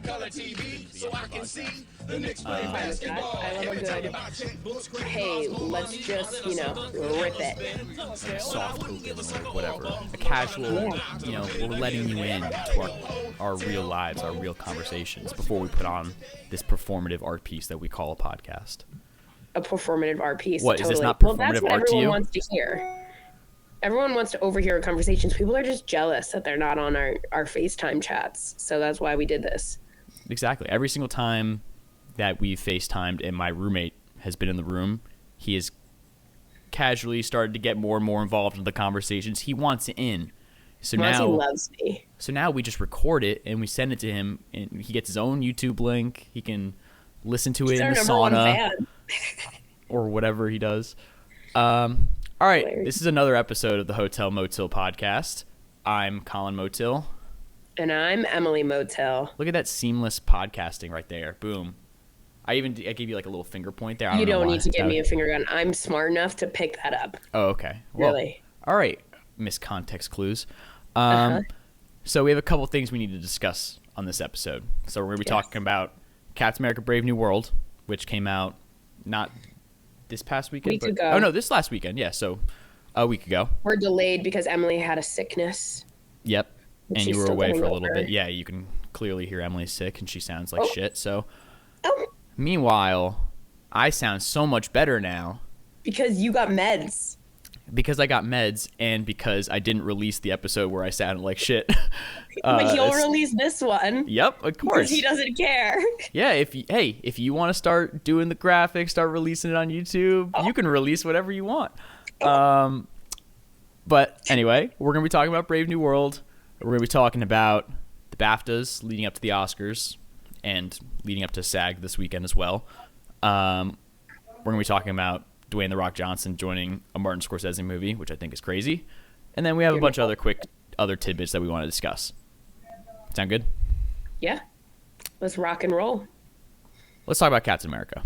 color TV so I can see the Knicks play basketball. I love a good, hey, let's just, rip it. Soft open or whatever. A casual, we're letting you in to our real lives, our real conversations before we put on this performative art piece that we call a podcast. A performative art piece. What, totally. is this not performative that's what art to you? Everyone wants to hear. Everyone wants to overhear our conversations. People are just jealous that they're not on our FaceTime chats. So that's why we did this. Exactly. Every single time that we've FaceTimed and my roommate has been in the room, he has casually started to get more and more involved in the conversations. He wants in. So Monty now loves me. So now we just record it and we send it to him, and he gets his own YouTube link. He can listen to it in the sauna or whatever he does. All right, this is another episode of the Hotel Motill podcast. I'm Colin Motill. And I'm Emily Motill. Look at that seamless podcasting right there. Boom. I gave you like a little finger point there. You don't need to give me a finger gun. I'm smart enough to pick that up. Oh, okay. Well, really? All right, Miss Context Clues. So we have a couple things we need to discuss on this episode. So we're going to be talking about Captain America Brave New World, which came out not this past weekend. Ago. Oh, no, this last weekend. Yeah, so a week ago. We're delayed because Emily had a sickness. Yep, and you were away for a little bit. Yeah, you can clearly hear Emily's sick, and she sounds like shit. So, meanwhile, I sound so much better now. Because you got meds. Because I got meds, and because I didn't release the episode where I sounded like shit. But you'll release this one. Yep, of course. Because he doesn't care. Yeah, if you want to start doing the graphics, start releasing it on YouTube, you can release whatever you want. But anyway, we're going to be talking about Brave New World. We're going to be talking about the BAFTAs leading up to the Oscars and leading up to SAG this weekend as well. We're going to be talking about Dwayne "The Rock" Johnson joining a Martin Scorsese movie, which I think is crazy. And then we have a bunch of other tidbits that we want to discuss. Sound good? Yeah. Let's rock and roll. Let's talk about Captain America.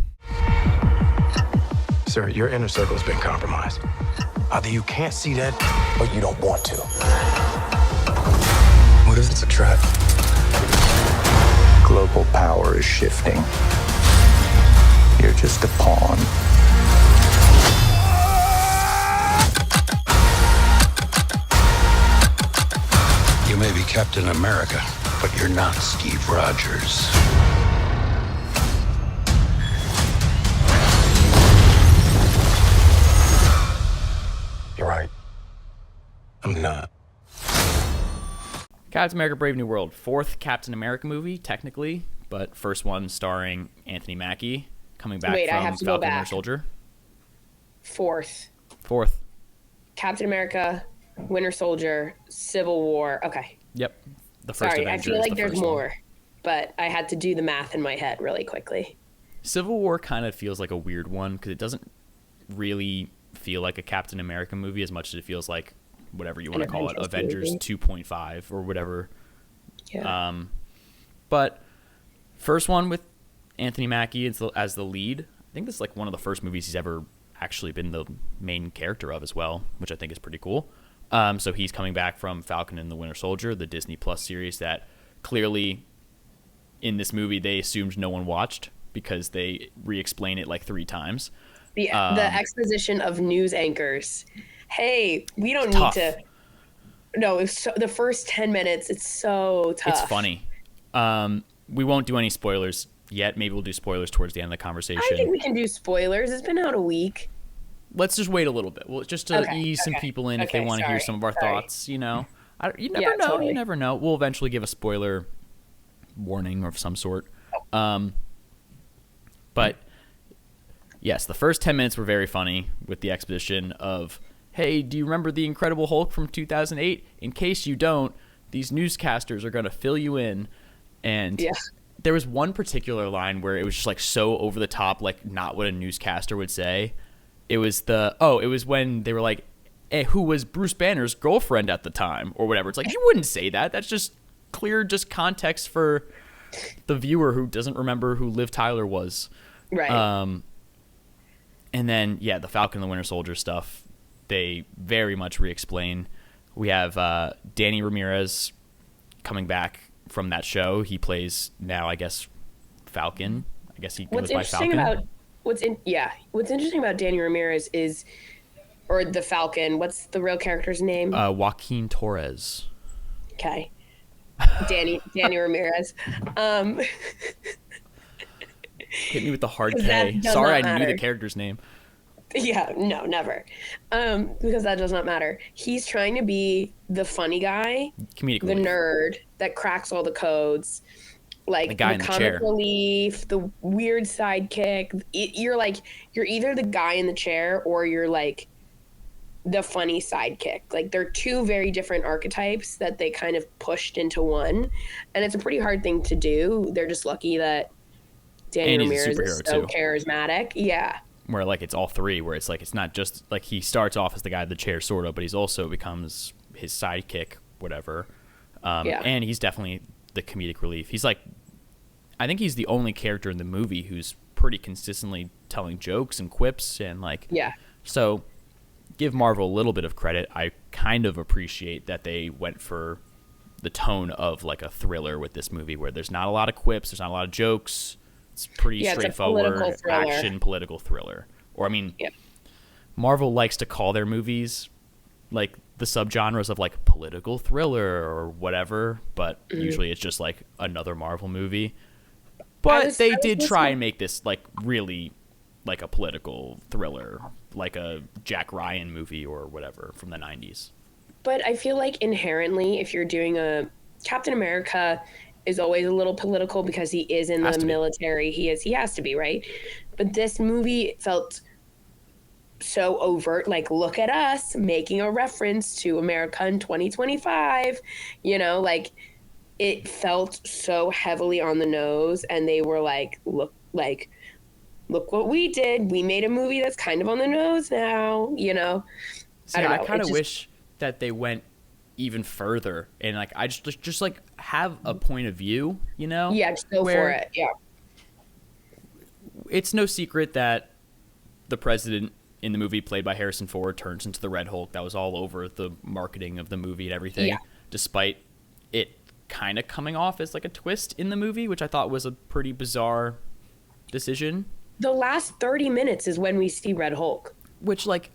Sir, your inner circle has been compromised. Either you can't see that, or you don't want to. What if it's a trap? Global power is shifting. You're just a pawn. You may be Captain America, but you're not Steve Rogers. You're right. I'm not. Captain America Brave New World, fourth Captain America movie, technically, but first one starring Anthony Mackie, coming back from Falcon and Winter Soldier. Fourth. Captain America, Winter Soldier, Civil War. Okay. Yep. The first Sorry, Avenger I feel like the there's more, but I had to do the math in my head really quickly. Civil War kind of feels like a weird one because it doesn't really feel like a Captain America movie as much as it feels like whatever you want to call it, Avengers 2.5 or whatever. Yeah. But first one with Anthony Mackie as the lead. I think this is like one of the first movies he's ever actually been the main character of as well, which I think is pretty cool. So he's coming back from Falcon and the Winter Soldier, the Disney Plus series that clearly in this movie they assumed no one watched because they re-explain it like 3 times. The exposition of news anchors. Hey, we don't need to. No, the first 10 minutes, it's so tough. It's funny. We won't do any spoilers yet. Maybe we'll do spoilers towards the end of the conversation. I think we can do spoilers. It's been out a week. Let's just wait a little bit. Well, just to ease some people in if they want to hear some of our thoughts. You know, you never know. Totally. You never know. We'll eventually give a spoiler warning of some sort. But yes, the first 10 minutes were very funny with the exposition of, hey, do you remember the Incredible Hulk from 2008? In case you don't, these newscasters are going to fill you in. And there was one particular line where it was just like so over the top, like not what a newscaster would say. It was when they were like, hey, who was Bruce Banner's girlfriend at the time or whatever. It's like, you wouldn't say that. That's just clear context for the viewer who doesn't remember who Liv Tyler was. Right. And then, the Falcon and the Winter Soldier stuff, they very much re-explain. We have Danny Ramirez coming back from that show. He plays now, I guess, Falcon. I guess he goes by interesting Falcon. what's interesting about Danny Ramirez is, or the Falcon, what's the real character's name? Joaquin Torres. Okay. Danny Ramirez. Hit me with the hard 'Cause K. that does Sorry, not I knew the matter. character's name. Yeah, no, never. Because that does not matter. He's trying to be the funny guy, Comedic the relief. nerd that cracks all the codes, like The guy in the the comic chair. relief, the weird sidekick. You're either the guy in the chair or you're like the funny sidekick. Like they're two very different archetypes that they kind of pushed into one, and it's a pretty hard thing to do. They're just lucky that Danny And he's a Ramirez is superhero, so too. charismatic. Yeah. Where like it's all three, where it's like it's not just like he starts off as the guy in the chair sort of, but he's also becomes his sidekick, whatever. Yeah. And he's definitely the comedic relief. He's like, I think he's the only character in the movie who's pretty consistently telling jokes and quips and like. Yeah. So, give Marvel a little bit of credit. I kind of appreciate that they went for the tone of like a thriller with this movie, where there's not a lot of quips, there's not a lot of jokes. It's pretty Yeah, it's a straightforward political thriller. action political thriller. Or I mean, Yeah. Marvel likes to call their movies like the subgenres of like political thriller or whatever, but usually it's just like another Marvel movie. But was they did try listening- and make this like really like a political thriller, like a Jack Ryan movie or whatever from the 90s. But I feel like inherently, if you're doing a Captain America is always a little political because he is in Has the to be. military. He has to be, right? But this movie felt so overt, like look at us making a reference to America in 2025, like it felt so heavily on the nose, and they were like, look what we did. We made a movie that's kind of on the nose now, See, don't I know. kind of It just- wish that they went even further and like I just like have a point of view, Yeah, just go for where it. Yeah. it's no secret that the president in the movie played by Harrison Ford turns into the Red Hulk. That was all over the marketing of the movie and everything, Yeah. despite it kind of coming off as like a twist in the movie, which I thought was a pretty bizarre decision. The last 30 minutes is when we see Red Hulk. Which like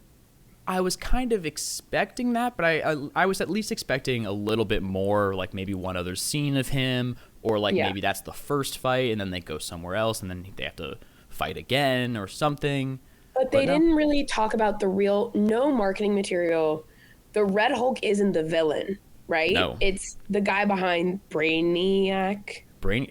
I was kind of expecting that, but I was at least expecting a little bit more, like maybe one other scene of him, or like Yeah. maybe that's the first fight and then they go somewhere else and then they have to fight again or something. But they no. didn't really talk about no marketing material. The Red Hulk isn't the villain, right? No. It's the guy behind Brainiac.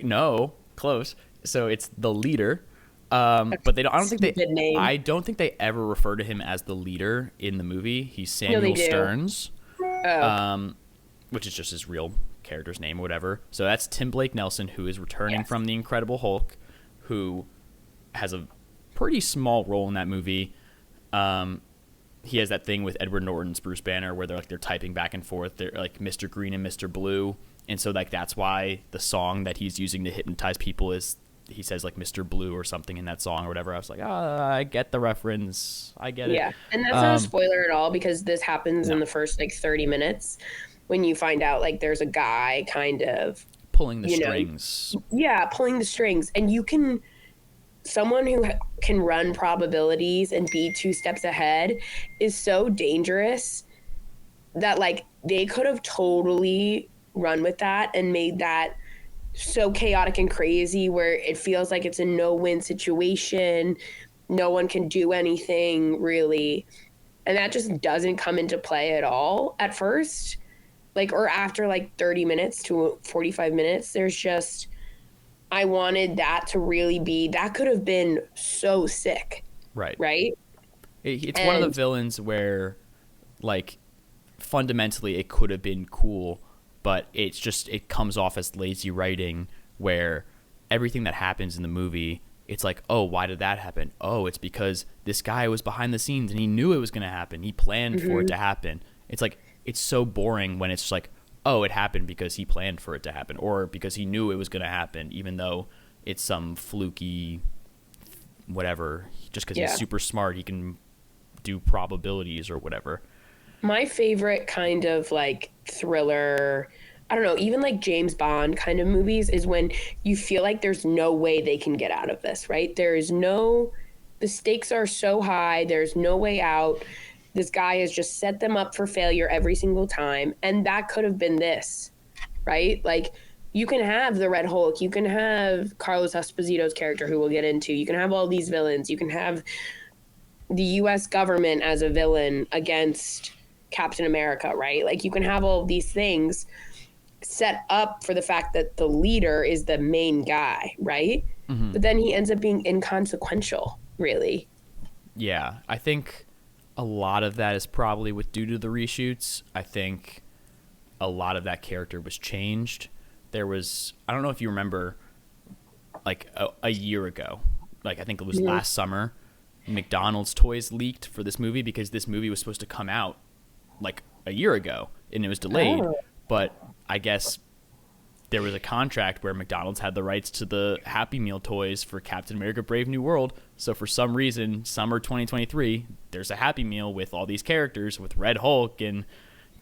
No, close. So it's the leader. But they don't. Stupid name. I don't think they ever refer to him as the leader in the movie. He's Samuel they do. Stearns, Oh, which is just his real character's name or whatever. So that's Tim Blake Nelson, who is returning Yes. from the Incredible Hulk, who has a pretty small role in that movie. He has that thing with Edward Norton's Bruce Banner where they're typing back and forth. They're like Mr. Green and Mr. Blue, and so like that's why the song that he's using to hypnotize people is. He says like Mr. Blue or something in that song or whatever. I was like, I get the reference. I get it. yeah. And that's not a spoiler at all because this happens in the first 30 minutes when you find out there's a guy kind of Pulling the you know, strings. pulling the strings, and someone who can run probabilities and be 2 steps ahead is so dangerous that they could have totally run with that and made that so chaotic and crazy where it feels like it's a no-win situation. No one can do anything really. And that just doesn't come into play at all at first. Or after 30 minutes to 45 minutes, there's just, I wanted that to really be, that could have been so sick. Right. Right? It's one of the And- villains where, fundamentally it could have been cool, but it comes off as lazy writing where everything that happens in the movie, it's like, oh, why did that happen? Oh, it's because this guy was behind the scenes and he knew it was going to happen. He planned for it to happen. It's it's so boring when it's just oh, it happened because he planned for it to happen or because he knew it was going to happen, even though it's some fluky whatever. Just because he's super smart, he can do probabilities or whatever. My favorite kind of thriller I don't know, even like James Bond kind of movies is when you feel like there's no way they can get out of this, right? The stakes are so high, there's no way out. This guy has just set them up for failure every single time. And that could have been this, right? Like, you can have the Red Hulk, you can have Carlos Esposito's character, who we'll get into, you can have all these villains, you can have the US government as a villain against Captain America, right? Like, you can have all of these things set up for the fact that the leader is the main guy, right? Mm-hmm. But then he ends up being inconsequential, really. Yeah, I think a lot of that is probably due to the reshoots. I think a lot of that character was changed. There was, I don't know if you remember, like a year ago, like I think it was last summer, McDonald's toys leaked for this movie because this movie was supposed to come out like a year ago and it was delayed. Oh. But I guess there was a contract where McDonald's had the rights to the Happy Meal toys for Captain America Brave New World. So for some reason, summer 2023, there's a Happy Meal with all these characters, with Red Hulk and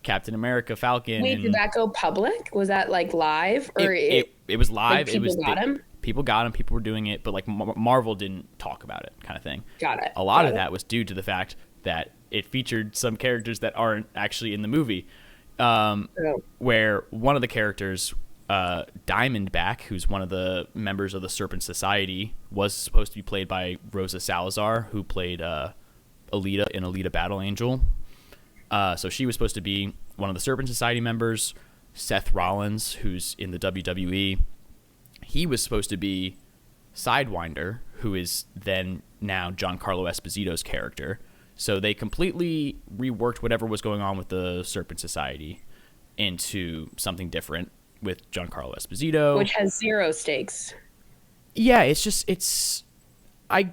Captain America, Falcon. Wait, did that go public? Was that like live? Or it was live. Like people got him? People got him. People were doing it. But like Marvel didn't talk about it, kind of thing. Got it. A lot of that was due to the fact that it featured some characters that aren't actually in the movie. Where one of the characters, Diamondback, who's one of the members of the Serpent Society, was supposed to be played by Rosa Salazar, who played Alita in Alita Battle Angel. So she was supposed to be one of the Serpent Society members. Seth Rollins, who's in the WWE, he was supposed to be Sidewinder, who is then now Giancarlo Esposito's character. So they completely reworked whatever was going on with the Serpent Society into something different with Giancarlo Esposito. Which has zero stakes. Yeah, I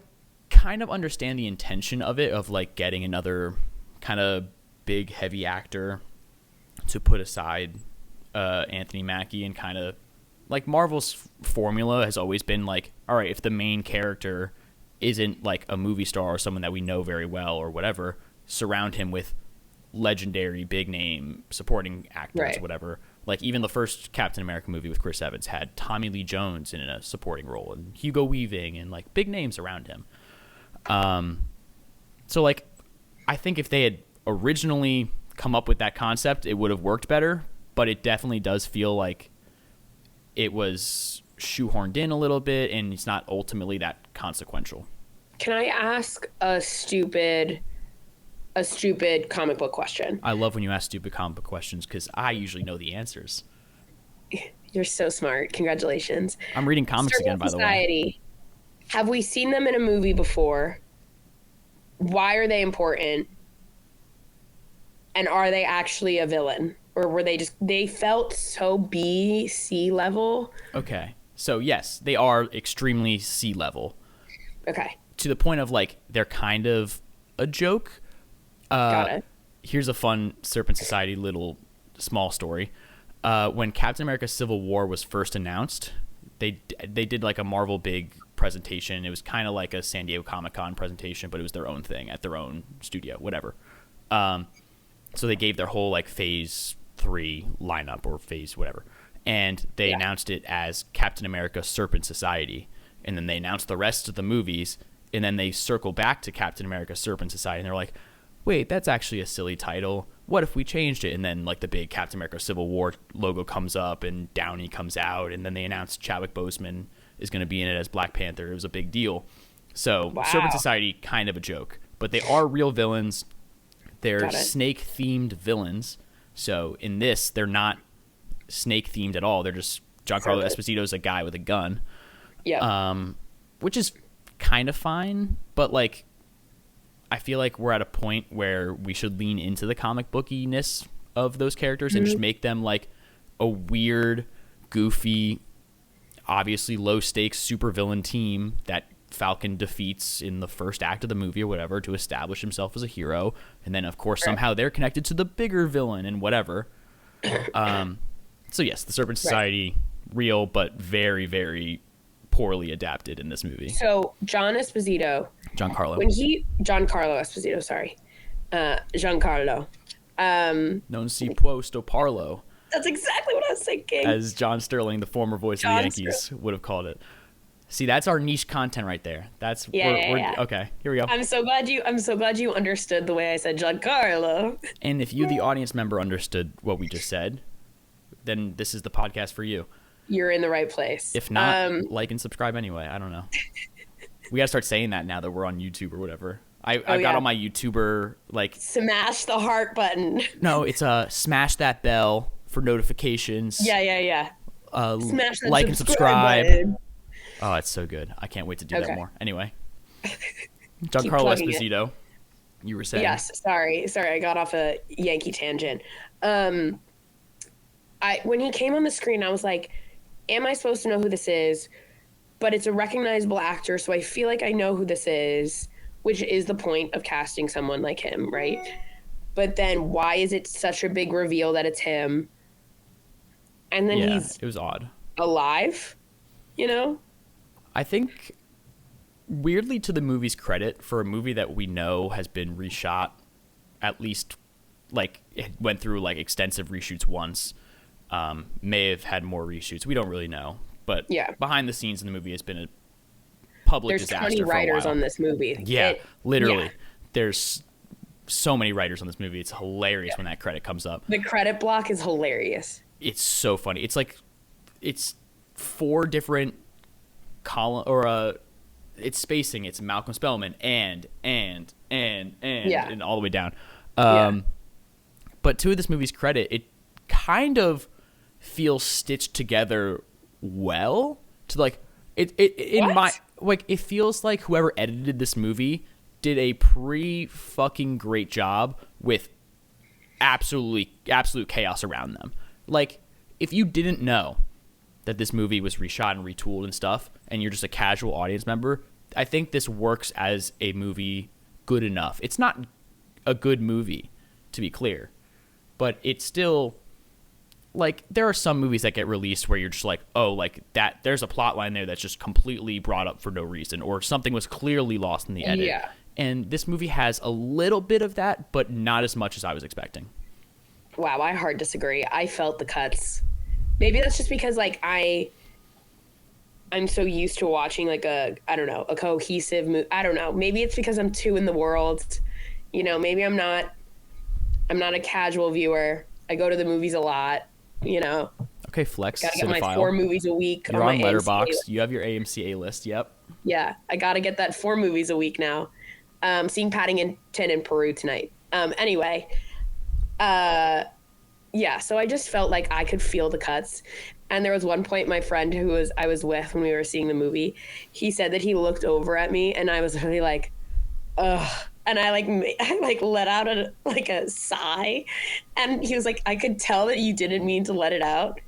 kind of understand the intention of it, of like getting another kind of big, heavy actor to put aside Anthony Mackie, and kind of like Marvel's formula has always been like, all right, if the main character isn't like a movie star or someone that we know very well or whatever, surround him with legendary big name supporting actors, right. Whatever. Like even the first Captain America movie with Chris Evans had Tommy Lee Jones in a supporting role and Hugo Weaving and like big names around him. So like I think if they had originally come up with that concept, it would have worked better, but it definitely does feel like it was shoehorned in a little bit and it's not ultimately that consequential. Can I ask a stupid comic book question? I love when you ask stupid comic book questions because I usually know the answers. You're so smart. Congratulations. I'm reading comics again, by the way. Have we seen them in a movie before? Why are they important? And are they actually a villain? Or were they felt so B, C level? Okay. So yes, they are extremely C level. Okay. To the point of like, they're kind of a joke. Got it. Here's a fun Serpent Society little small story. When Captain America Civil War was first announced, they did like a Marvel big presentation. It was kind of like a San Diego Comic-Con presentation, but it was their own thing at their own studio, whatever. So they gave their whole like phase 3 lineup or phase whatever. And they announced it as Captain America Serpent Society. And then they announced the rest of the movies. And then they circle back to Captain America Serpent Society. And they're like, wait, that's actually a silly title. What if we changed it? And then like the big Captain America Civil War logo comes up and Downey comes out. And then they announced Chadwick Boseman is going to be in it as Black Panther. It was a big deal. So Serpent Society, kind of a joke. But they are real villains. They're snake-themed villains. So in this, they're not snake-themed at all. They're just Giancarlo Esposito's a guy with a gun. Yeah. Which is kind of fine, but like I feel like we're at a point where we should lean into the comic bookiness of those characters and just make them like a weird, goofy, obviously low-stakes supervillain team that Falcon defeats in the first act of the movie or whatever to establish himself as a hero. And then, of course, somehow they're connected to the bigger villain and whatever. So, yes, the Serpent Society, real, but very, very poorly adapted in this movie. So, Giancarlo Esposito, sorry. Giancarlo. Non si può sto parlo. That's exactly what I was thinking. as John Sterling, the former voice of the John Yankees, would have called it. See, that's our niche content right there. That's Yeah. okay. Here we go. I'm so glad you understood the way I said Giancarlo. And if you, the audience member, understood what we just said, then this is the podcast for you. You're in the right place. If not, like and subscribe anyway. I don't know. We gotta start saying that now that we're on YouTube or whatever. I've got all my YouTuber like smash the heart button. No, it's smash that bell for notifications. Yeah. Smash that like and subscribe. Button. Oh, it's so good. I can't wait to do that more. Anyway, Giancarlo Esposito, you were saying. Yes. Sorry. I got off a Yankee tangent. When he came on the screen, I was like, am I supposed to know who this is? But it's a recognizable actor, so I feel like I know who this is, which is the point of casting someone like him, right? But then why is it such a big reveal that it's him? And then it was odd. Alive, you know? I think, weirdly to the movie's credit, for a movie that we know has been reshot, at least, like, it went through, like, extensive reshoots once, may have had more reshoots. We don't really know. But behind the scenes in the movie has been a public disaster for a while. There's 20 writers on this movie. Yeah, literally. Yeah. There's so many writers on this movie. It's hilarious when that credit comes up. The credit block is hilarious. It's so funny. It's like, it's 4 different column, or it's spacing. It's Malcolm Spellman and all the way down. But to this movie's credit, it kind of feels stitched together well to like it feels like whoever edited this movie did a pretty fucking great job with absolute chaos around them. Like, if you didn't know that this movie was reshot and retooled and stuff, and you're just a casual audience member, I think this works as a movie good enough. It's not a good movie, to be clear, but it's still, like, there are some movies that get released where you're just like, oh, like, that there's a plot line there that's just completely brought up for no reason, or something was clearly lost in the edit. Yeah. And this movie has a little bit of that, but not as much as I was expecting. Wow, I hard disagree. I felt the cuts. Maybe that's just because, like, I'm so used to watching, like, a cohesive movie. I don't know. Maybe it's because I'm too in the world. You know, maybe I'm not a casual viewer. I go to the movies a lot, you know. Okay, flex. Gotta get my 4 movies a week. You're on Letterboxd. You have your AMC A list. Yep. Yeah, I gotta get that 4 movies a week now. Seeing Paddington in Peru tonight. Anyway, so I just felt like I could feel the cuts. And there was one point, my friend I was with when we were seeing the movie, he said that he looked over at me, and I was really like, ugh. And I let out a sigh, and he was like, I could tell that you didn't mean to let it out,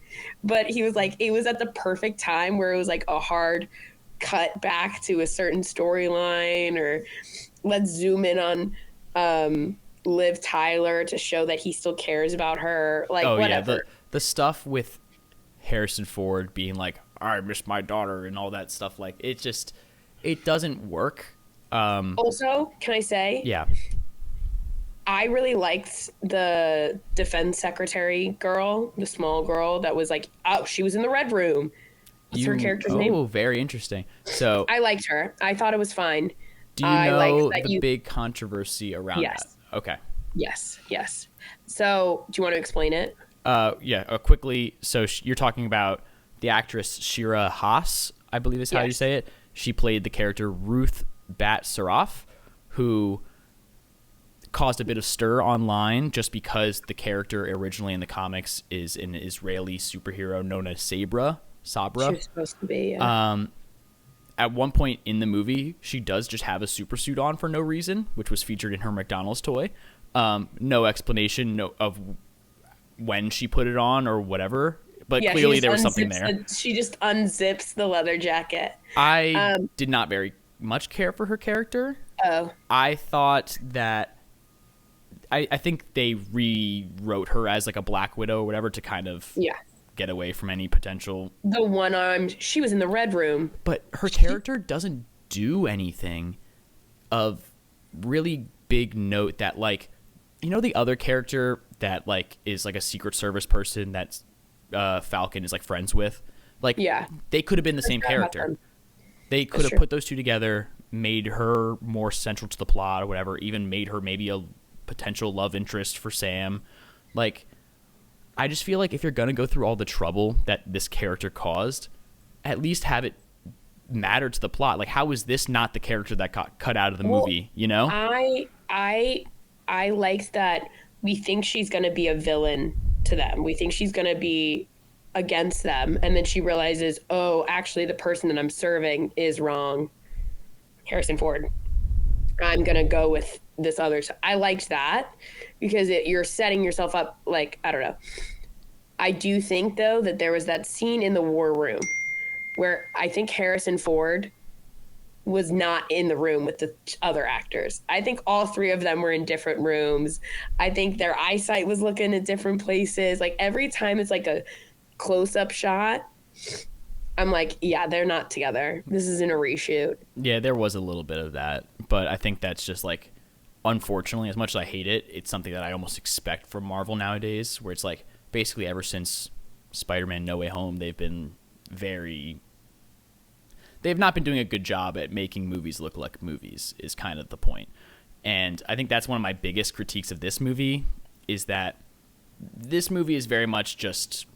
but he was like, it was at the perfect time where it was like a hard cut back to a certain storyline, or let's zoom in on Liv Tyler to show that he still cares about her, like, whatever. Yeah, the stuff with Harrison Ford being like, I miss my daughter and all that stuff, like, it doesn't work. Also, can I say? Yeah. I really liked the defense secretary girl, the small girl that was like, oh, she was in the Red Room. What's her character's name? Oh, very interesting. So I liked her. I thought it was fine. Do you know the big controversy around that? Okay. Yes. So, do you want to explain it? Quickly. So you're talking about the actress Shira Haas, I believe is how you say it. She played the character Ruth Bat Saraf, who caused a bit of stir online just because the character originally in the comics is an Israeli superhero known as Sabra. She was supposed to be, yeah. At one point in the movie, she does just have a super suit on for no reason, which was featured in her McDonald's toy. No explanation of when she put it on or whatever, but clearly there was something there. She just unzips the leather jacket. I did not very much care for her character. Oh. I thought that I think they rewrote her as like a Black Widow or whatever to kind of get away from any potential. The one-armed, she was in the Red Room. But her character doesn't do anything of really big note that, like, you know, the other character that like is like a Secret Service person that Falcon is like friends with. Like, Yeah. they could have been the same character. They could have put those two together, made her more central to the plot or whatever, even made her maybe a potential love interest for Sam. Like, I just feel like if you're going to go through all the trouble that this character caused, at least have it matter to the plot. Like, how is this not the character that got cut out of the movie, you know? I liked that we think she's going to be a villain to them. We think she's going to be against them. And then she realizes, oh, actually the person that I'm serving is wrong. Harrison Ford. I'm going to go with this other. I liked that because you're setting yourself up like, I don't know. I do think, though, that there was that scene in the war room where I think Harrison Ford was not in the room with the other actors. I think all three of them were in different rooms. I think their eyesight was looking at different places. Like, every time it's like a close-up shot, I'm like, yeah, they're not together. This isn't a reshoot. Yeah, there was a little bit of that, but I think that's just like, unfortunately, as much as I hate it, it's something that I almost expect from Marvel nowadays, where it's like basically ever since Spider-Man No Way Home, they've not been doing a good job at making movies look like movies, is kind of the point. And I think that's one of my biggest critiques of this movie, is that this movie is very much just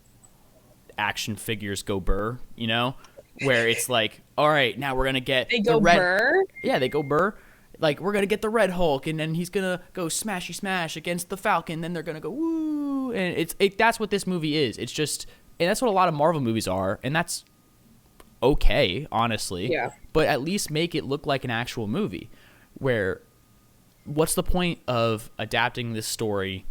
action figures go burr, you know, where it's like, all right, now we're gonna get burr. Yeah, they go burr. Like, we're gonna get the Red Hulk, and then he's gonna go smashy smash against the Falcon. Then they're gonna go woo, and that's what this movie is. It's just, and that's what a lot of Marvel movies are, and that's okay, honestly. Yeah. But at least make it look like an actual movie. Where, what's the point of adapting this story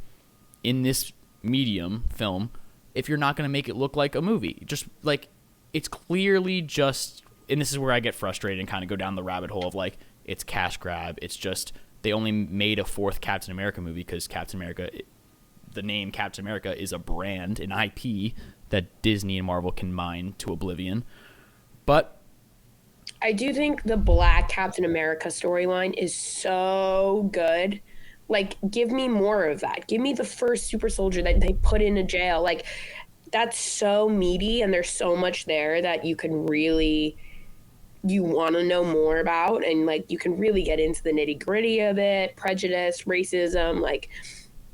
in this medium film if you're not going to make it look like a movie? Just like, it's clearly just, and this is where I get frustrated and kind of go down the rabbit hole of like, it's cash grab. It's just, they only made a fourth Captain America movie because Captain America, the name Captain America is a brand, an IP that Disney and Marvel can mine to oblivion. But I do think the Black Captain America storyline is so good. Like, give me more of that. Give me the first super soldier that they put in a jail. Like, that's so meaty, and there's so much there that you can really, you want to know more about, and like, you can really get into the nitty gritty of it, prejudice, racism. Like,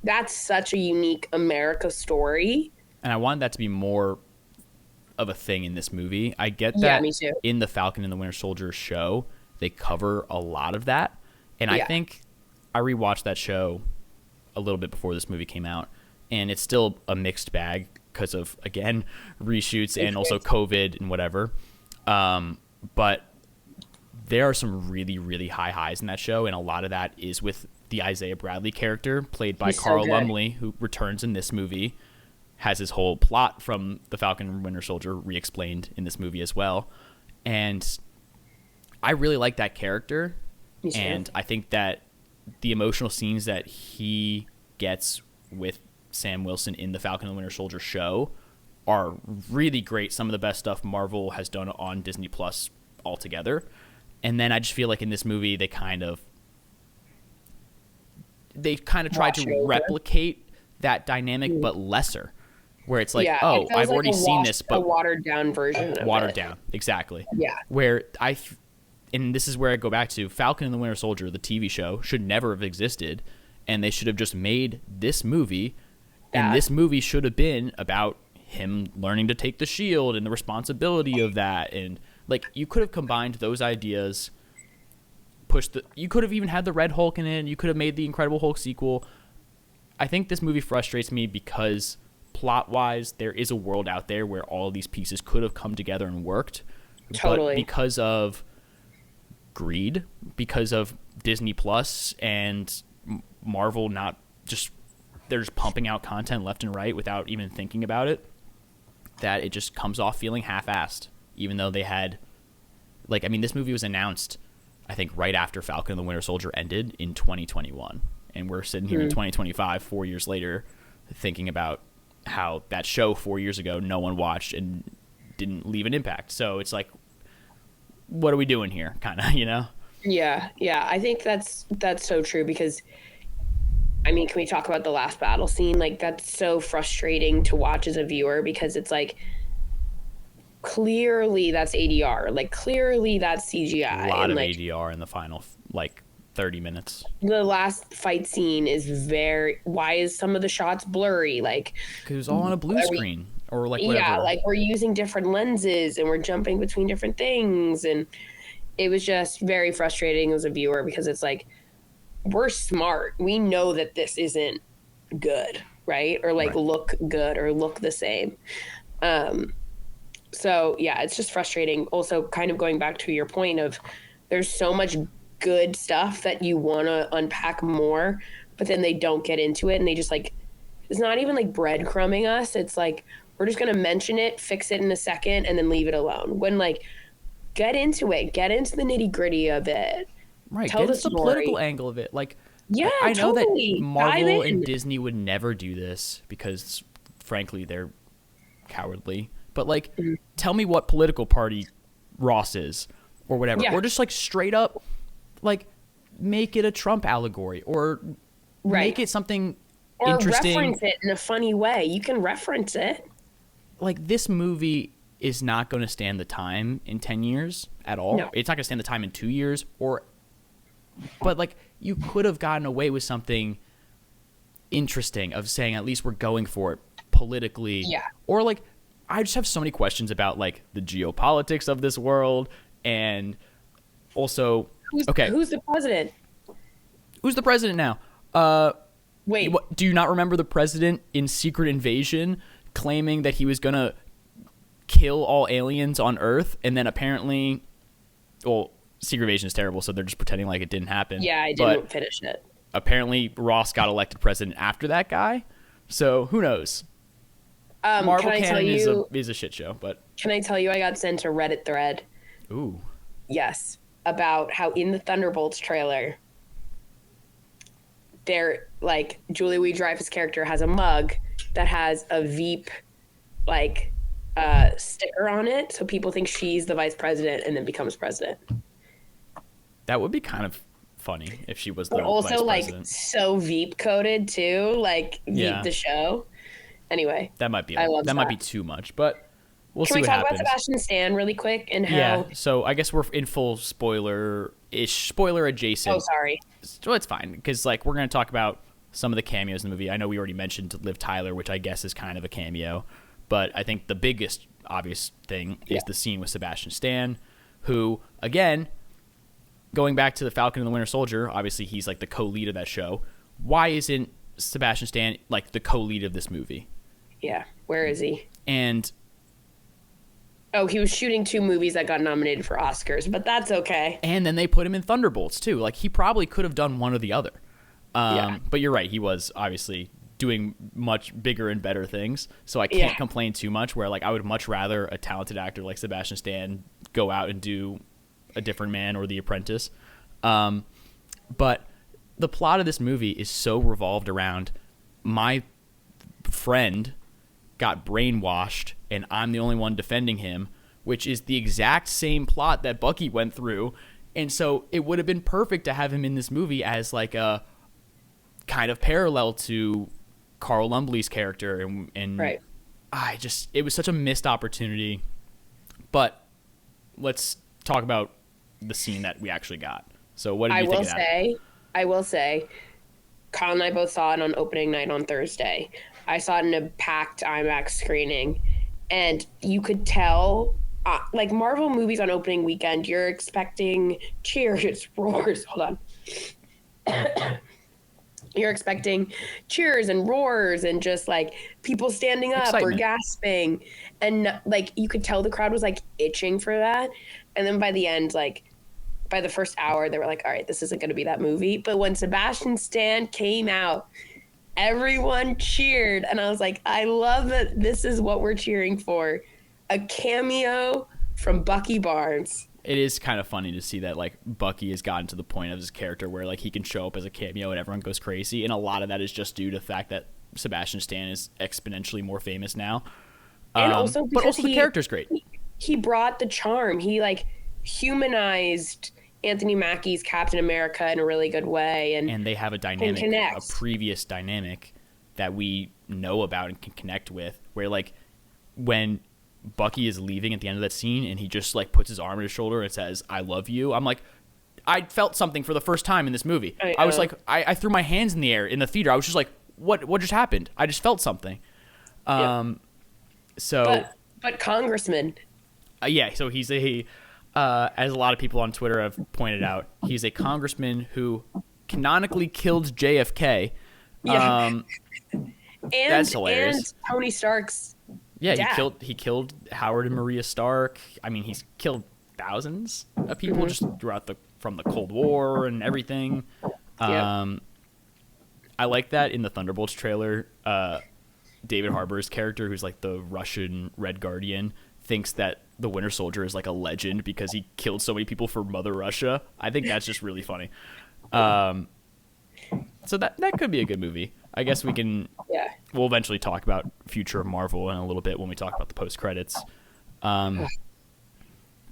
that's such a unique America story. And I wanted that to be more of a thing in this movie. I get that me too. In the Falcon and the Winter Soldier show, they cover a lot of that. And I think I rewatched that show a little bit before this movie came out, and it's still a mixed bag because of, again, reshoots and also COVID and whatever. But there are some really, really high highs in that show, and a lot of that is with the Isaiah Bradley character, played by Carl Lumbly, who returns in this movie, has his whole plot from the Falcon and Winter Soldier re-explained in this movie as well. And I really like that character, and I think that the emotional scenes that he gets with Sam Wilson in the Falcon and Winter Soldier show are really great. Some of the best stuff Marvel has done on Disney Plus altogether. And then I just feel like in this movie, they kind of tried to replicate that dynamic, but lesser. Where it's like, oh, I've already seen this, but a watered down version of watered it. down, exactly. Yeah. Where and this is where I go back to Falcon and the Winter Soldier, the TV show, should never have existed, and they should have just made this movie, and this movie should have been about him learning to take the shield and the responsibility of that, and like, you could have combined those ideas, you could have even had the Red Hulk in it, and you could have made the Incredible Hulk sequel. I think this movie frustrates me because plot-wise, there is a world out there where all of these pieces could have come together and worked. Totally. But because of greed, because of Disney Plus and Marvel they're just pumping out content left and right without even thinking about it, that it just comes off feeling half-assed, even though they had, like, I mean, this movie was announced, I think, right after Falcon and the Winter Soldier ended in 2021. And we're sitting here in 2025, 4 years later, thinking about how that show 4 years ago no one watched and didn't leave an impact. So it's like, what are we doing here, kind of, you know? Yeah, I think that's so true, because I mean, can we talk about the last battle scene? Like, that's so frustrating to watch as a viewer because it's like, clearly that's ADR. Like, clearly that's CGI. A lot and of like, ADR in the final, like, 30 minutes. the last fight scene is very. Why is some of the shots blurry? Like, Because it was all on a blue screen or, like, whatever. yeah, like we're using different lenses and we're jumping between different things. And it was just very frustrating as a viewer because it's like, we're smart. We know that this isn't good, right? Or like Right. look good or look the same. So yeah, it's just frustrating. Also, kind of going back to your point of there's so much good stuff that you want to unpack more, but then they don't get into it and they just like, it's not even like breadcrumbing us. It's like, we're just going to mention it, fix it in a second, and then leave it alone. When like, get into it, get into the nitty gritty of it. Right. Tell Get the into the story. political angle of it. Like, Yeah, I know totally. that Dive Marvel in. and Disney would never do this because, frankly, they're cowardly. But, like, tell me what political party Ross is or whatever. Yeah. Or just, like, straight up, like, make it a Trump allegory or Right. make it something Or interesting. reference it in a funny way. You can reference it. Like, this movie is not going to stand the time in 10 years at all. No. It's not going to stand the time in 2 years but like you could have gotten away with something interesting of saying at least we're going for it politically. Yeah. Or like I just have so many questions about like the geopolitics of this world and also Who's the president? who's the president now? Wait. Do you not remember the president in Secret Invasion claiming that he was going to kill all aliens on Earth and then apparently Secret Invasion is terrible, so they're just pretending like it didn't happen. Yeah, I didn't finish it. Apparently, Ross got elected president after that guy. So who knows? Marvel can I tell canon you? is a shit show, but Can I tell you? I got sent a Reddit thread. ooh, Yes, about how in the Thunderbolts trailer, they're like Julie Louis-Dreyfus' character has a mug that has a Veep like sticker on it, so people think she's the vice president and then becomes president. that would be kind of funny if she was the But also vice like president. so Veep coded too, like Veep Yeah. the show. Anyway, That might be I love that might that. be too much, but we'll can see we what talk happens. about Sebastian Stan really quick and how? Yeah, so I guess we're in full spoiler adjacent. Oh, sorry. So it's fine because like we're gonna talk about some of the cameos in the movie. I know we already mentioned Liv Tyler, which I guess is kind of a cameo, but I think the biggest obvious thing is the scene with Sebastian Stan, who again, going back to the Falcon and the Winter Soldier, obviously he's like the co-lead of that show. Why isn't Sebastian Stan like the co-lead of this movie? Yeah, where is he? And Oh, he was shooting 2 movies that got nominated for Oscars, but that's okay. then they put him in Thunderbolts too. Like he probably could have done one or the other. Yeah. But you're right. He was obviously doing much bigger and better things. So I can't Yeah. complain too much where like I would much rather a talented actor like Sebastian Stan go out and do A Different Man or The Apprentice. But the plot of this movie is so revolved around my friend got brainwashed and I'm the only one defending him, which is the exact same plot that Bucky went through. And so it would have been perfect to have him in this movie as like a kind of parallel to Carl Lumbly's character. And Right. it was such a missed opportunity. But let's talk about the scene that we actually got. So what did you think of that? I will say, Colin and I both saw it on opening night on Thursday. I saw it in a packed IMAX screening, and you could tell, like Marvel movies on opening weekend, you're expecting cheers, roars. Hold on. You're expecting cheers and roars and just like people standing up or Excitement. gasping, and like you could tell the crowd was like itching for that. And then by the end, like by the first hour, they were like, all right, this isn't going to be that movie. But when Sebastian Stan came out, everyone cheered. And I was like, I love that this is what we're cheering for. A cameo from Bucky Barnes. It is kind of funny to see that like Bucky has gotten to the point of his character where like he can show up as a cameo and everyone goes crazy. And a lot of that is just due to the fact that Sebastian Stan is exponentially more famous now. And also but because also the character's great. He brought the charm. He like humanized Anthony Mackie's Captain America in a really good way, and they have a dynamic, a connect. previous dynamic that we know about and can connect with, where like when Bucky is leaving at the end of that scene and he just like puts his arm on his shoulder and says, "I love you." I'm like, I felt something for the first time in this movie. I was like, I threw my hands in the air in the theater. I was just like, what just happened? I just felt something. So, but Congressman. Yeah, so he's as a lot of people on Twitter have pointed out, he's a congressman who canonically killed JFK. Yeah. That's hilarious. And Tony Stark's dad. He killed Howard and Maria Stark. I mean, he's killed thousands of people just throughout from the Cold War and everything. I like that in the Thunderbolts trailer. David Harbour's character, who's like the Russian Red Guardian, thinks that the Winter Soldier is like a legend because he killed so many people for Mother Russia. I think that's just really funny. So that could be a good movie. I guess we can. Yeah. We'll eventually talk about future Marvel in a little bit when we talk about the post credits. I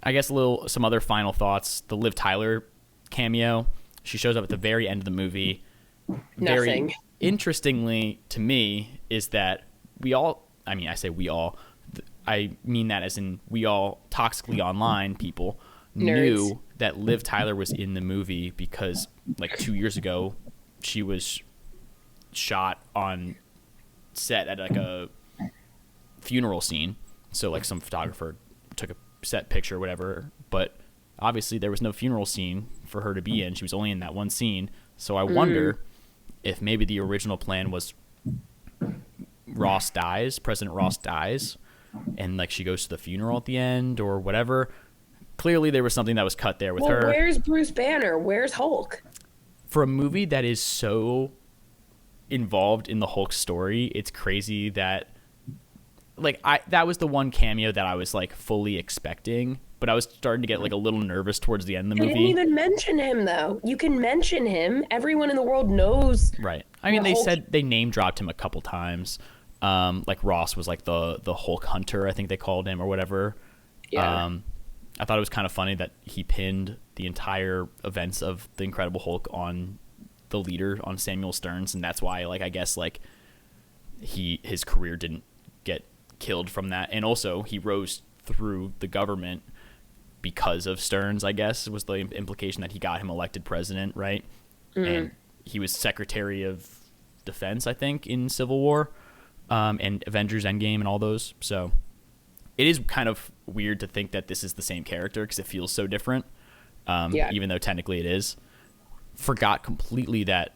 guess some other final thoughts. The Liv Tyler cameo. She shows up at the very end of the movie. Nothing. Very interestingly to me is that we all. I mean, I say we all. I mean that as in we all toxically online people knew that Liv Tyler was in the movie because like 2 years ago she was shot on set at like a funeral scene. So like some photographer took a set picture or whatever, but obviously there was no funeral scene for her to be in. She was only in that one scene. So I wonder if maybe the original plan was President Ross dies, and like she goes to the funeral at the end or whatever. Clearly there was something that was cut there with her. Where's Bruce Banner? Where's Hulk? For a movie that is so involved in the Hulk story, it's crazy that like that was the one cameo that I was like fully expecting, but I was starting to get like a little nervous towards the end of the movie. You didn't even mention him though. You can mention him. Everyone in the world knows. Right. I mean, they name dropped him a couple times. Like Ross was like the Hulk hunter, I think they called him or whatever. Yeah. I thought it was kind of funny that he pinned the entire events of the Incredible Hulk on the leader, on Samuel Stearns, and that's why like I guess like his career didn't get killed from that, and also he rose through the government because of Stearns, I guess was the implication, that he got him elected president, right? And he was Secretary of Defense, I think, in Civil War, and Avengers Endgame and all those. So it is kind of weird to think that this is the same character because it feels so different, even though technically it is. Forgot completely that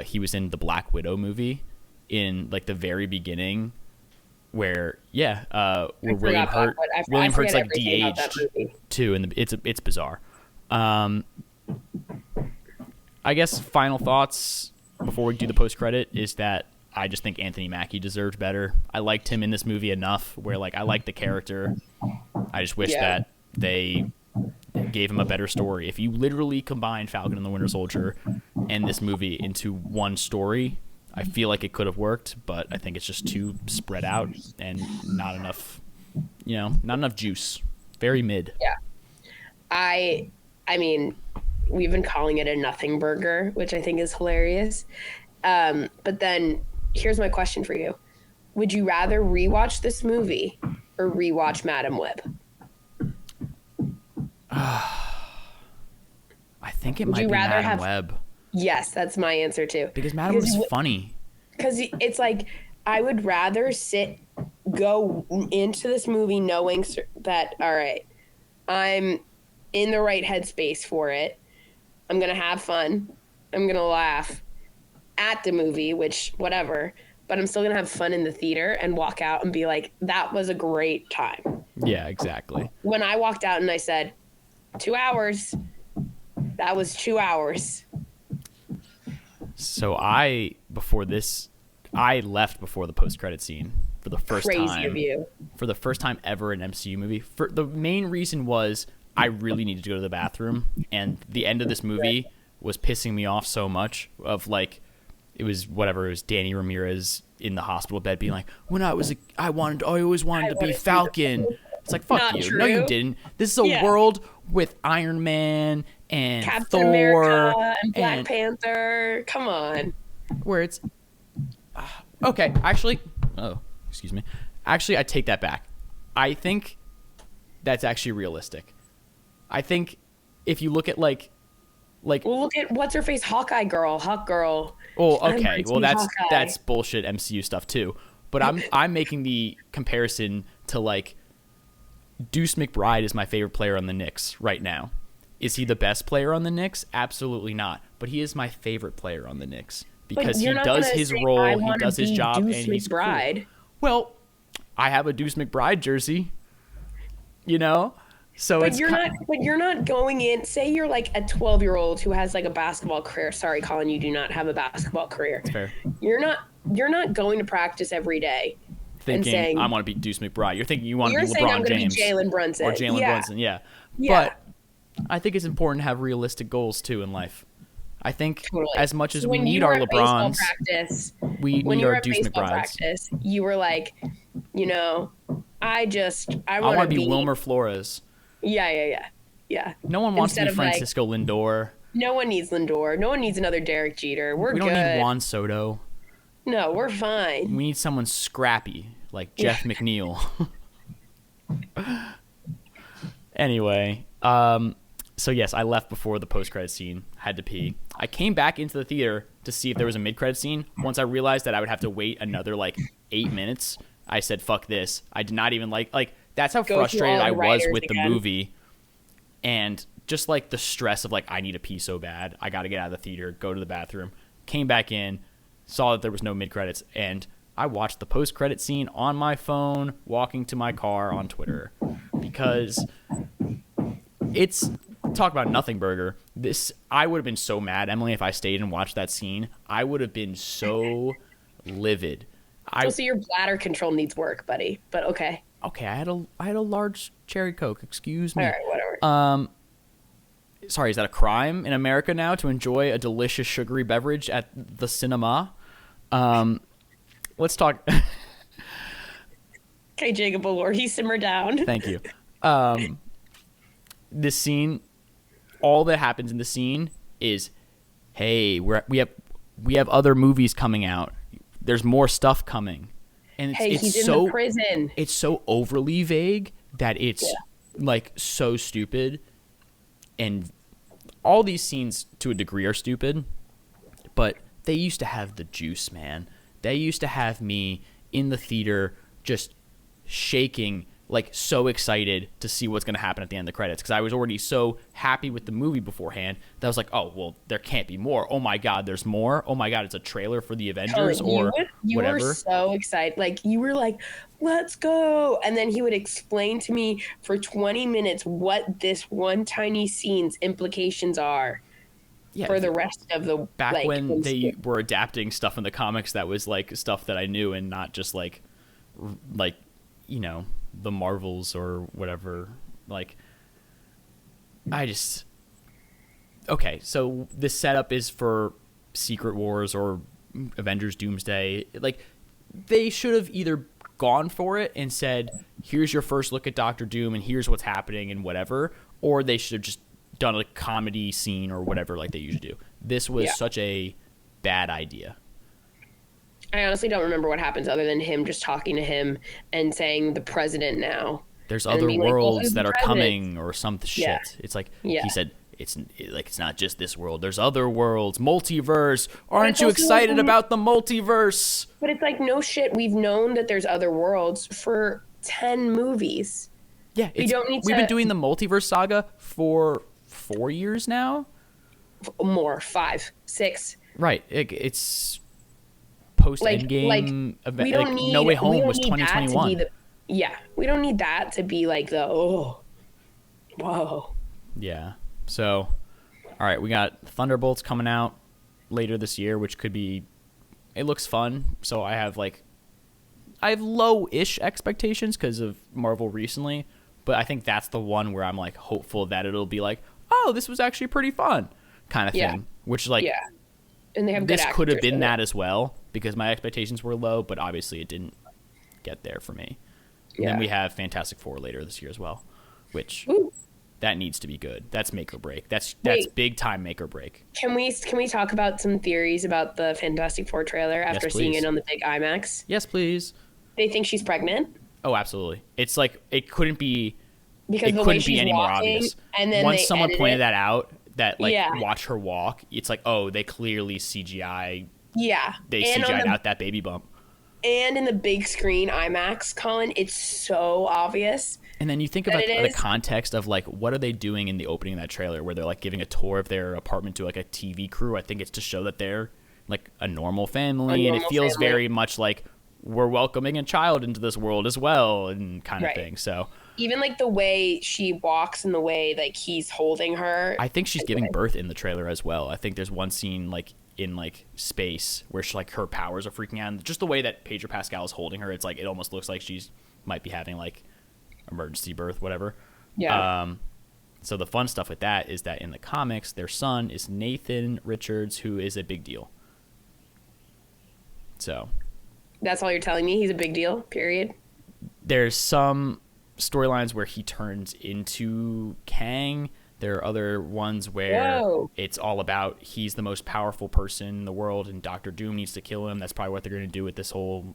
he was in the Black Widow movie in like the very beginning, where William Hurt's like de-aged too, and it's bizarre. I guess final thoughts before we do the post credit is that I just think Anthony Mackie deserved better. I liked him in this movie enough where like I like the character. I just wish that they gave him a better story. If you literally combine Falcon and the Winter Soldier and this movie into one story, I feel like it could have worked, but I think it's just too spread out and not enough juice. Very mid. Yeah. I mean, we've been calling it a nothing burger, which I think is hilarious. But then here's my question for you. Would you rather rewatch this movie or rewatch Madam Web? I think it might be Madam Web. Yes, that's my answer too. Because Madam Web's funny. Because it's like, I would rather go into this movie knowing that, all right, I'm in the right headspace for it. I'm going to have fun. I'm going to laugh at the movie, which, whatever. But I'm still going to have fun in the theater and walk out and be like, that was a great time. Yeah, exactly. When I walked out and I said, 2 hours, that was 2 hours. So I left before the post-credit scene for the first time. Crazy of you. For the first time ever in an MCU movie. The main reason was I really needed to go to the bathroom, and the end of this movie was pissing me off so much. Of like, it was Danny Ramirez in the hospital bed being like, "When I always wanted to be Falcon." It's like, fuck you. True. No, you didn't. This is a world with Iron Man and Captain Thor America and Black and Panther. Come on. where it's okay. Actually, excuse me. Actually, I take that back. I think that's actually realistic. I think if you look at like Well, look at what's her face, Hawk Girl. oh, I'm okay. Team Well, Hawkeye. that's bullshit MCU stuff too. But I'm making the comparison to like Deuce McBride is my favorite player on the Knicks right now. Is he the best player on the Knicks? Absolutely not. But he is my favorite player on the Knicks because he does his role, he does his job, Deuce and he's McBride. cool. Well, I have a Deuce McBride jersey. You know, so But you're not going in. Say you're like a 12-year-old who has like a basketball career. Sorry, Colin, you do not have a basketball career. It's fair. You're not going to practice every day. Thinking saying, I want to be Deuce McBride. You're thinking you want to be saying I'm LeBron gonna James be Jalen Brunson or Jalen Brunson. Yeah. Yeah. But I think it's important to have realistic goals too in life. I think Totally. as much as So we when need you our were at baseball LeBrons, practice, we when need you were our at Deuce baseball McBrides. practice, you were like, you know, I I want want to to be Wilmer Flores. Yeah. No one wants Instead to of, be like, Francisco Lindor. No one needs Lindor. No one needs another Derek Jeter. We're We good. don't need Juan Soto. No, we're fine. We need someone scrappy like Jeff McNeil. Anyway, so yes, I left before the post-credit scene. Had to pee. I came back into the theater to see if there was a mid-credit scene. Once I realized that I would have to wait another like 8 minutes, I said, "Fuck this." I did not even like that's how Go through frustrated all I the was writers with the again. movie, and just like the stress of like I need to pee so bad. I got to get out of the theater, go to the bathroom. Came back in, saw that there was no mid-credits, and I watched the post-credit scene on my phone, walking to my car on Twitter, because it's talk about nothing burger. This I would have been so mad, Emily, if I stayed and watched that scene. I would have been so livid. So your bladder control needs work, buddy. But okay. Okay, I had a large cherry Coke. Excuse me. All right, whatever. Sorry, is that a crime in America now to enjoy a delicious sugary beverage at the cinema? Let's talk. Okay, Jacob Elordi, simmer down. Thank you. This scene, all that happens in the scene is, hey, we have other movies coming out. There's more stuff coming, and it's He's so in the prison. It's so overly vague that it's like so stupid, and all these scenes to a degree are stupid, but they used to have the juice, man. They used to have me in the theater just shaking, like so excited to see what's going to happen at the end of the credits, because I was already so happy with the movie beforehand that I was like, oh, well, there can't be more. Oh my God, there's more. Oh my God, it's a trailer for the Avengers or you whatever. were so excited. Like, you were like, let's go. And then he would explain to me for 20 minutes what this one tiny scene's implications are. Yeah, for the rest of the back when they were adapting stuff in the comics that was like stuff that I knew and not just like you know, the Marvels or whatever. Like, I just okay, so this setup is for Secret Wars or Avengers Doomsday. Like, they should have either gone for it and said, here's your first look at Doctor Doom and here's what's happening and whatever, or they should have just done a comedy scene or whatever like they usually do. This was such a bad idea. I honestly don't remember what happens other than him just talking to him and saying the president now. There's and other being like, worlds well, that are president? coming or some shit. Yeah. It's like Yeah. he said it's not just this world. There's other worlds, multiverse. Aren't it's you also excited like- about the multiverse? But it's like, no shit, we've known that there's other worlds for 10 movies. Yeah, We don't need we've to- been doing the multiverse saga for 4 years now. More, 5, 6. Right. It's post Like, Endgame event. we don't Like, need No Way we Home don't was need that to 2021. be the, we don't need that to be like the whoa. Yeah. So, all right, we got Thunderbolts coming out later this year, which could be. It looks fun. So I have low-ish expectations because of Marvel recently, but I think that's the one where I'm like hopeful that it'll be like, oh, this was actually pretty fun, kind of thing. Which like, And they have good this could have actors been in that it. as well because my expectations were low, but obviously it didn't get there for me. And then Yeah. we have Fantastic Four later this year as well, which Ooh. that needs to be good. That's make or break. That's Wait. big time make or break. Can we talk about some theories about the Fantastic Four trailer after seeing please. it on the big IMAX? Yes, please. They think she's pregnant Oh, absolutely. It's like it couldn't be because it the way couldn't she's be any more walking, obvious. and then once they someone edit pointed it. that out, that like Yeah. watch her walk, it's like, oh, they clearly CGI. Yeah, They and on CGI'd out that baby bump. and in the big screen IMAX, Colin, it's so obvious. And then you think about the context of like, what are they doing in the opening of that trailer where they're like giving a tour of their apartment to like a TV crew? I think it's to show that they're like a normal family, and it feels very much like we're welcoming a child into this world as well, and kind of thing. So even like the way she walks and the way like he's holding her, I think she's giving birth in the trailer as well. I think there's one scene like in like space where she, like her powers are freaking out, and just the way that Pedro Pascal is holding her, it's like it almost looks like she's might be having like emergency birth, whatever. Yeah. So the fun stuff with that is that in the comics, their son is Nathan Richards, who is a big deal. So that's all you're telling me? He's a big deal, period? There's some storylines where he turns into Kang. There are other ones where it's all about he's the most powerful person in the world and Doctor Doom needs to kill him. That's probably what they're going to do with this whole...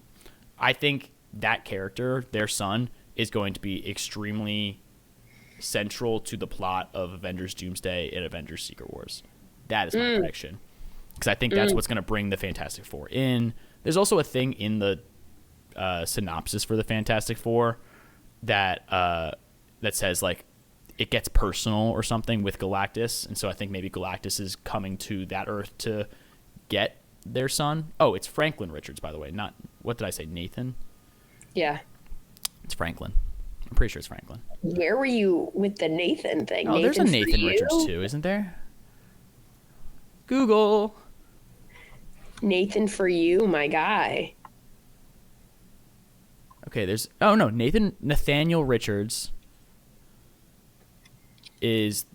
I think that character, their son, is going to be extremely central to the plot of Avengers Doomsday and Avengers Secret Wars. That is my prediction. Because I think that's what's going to bring the Fantastic Four in. There's also a thing in the synopsis for the Fantastic Four that that says like it gets personal or something with Galactus, and so I think maybe Galactus is coming to that Earth to get their son. Oh, it's Franklin Richards, by the way. Not, what did I say, Nathan? Yeah. It's Franklin. I'm pretty sure it's Franklin. Where were you with the Nathan thing? Oh, there's a Nathan Richards too, isn't there? Google. Nathan for you, my guy. Okay, there's... Oh, no. Nathaniel Richards is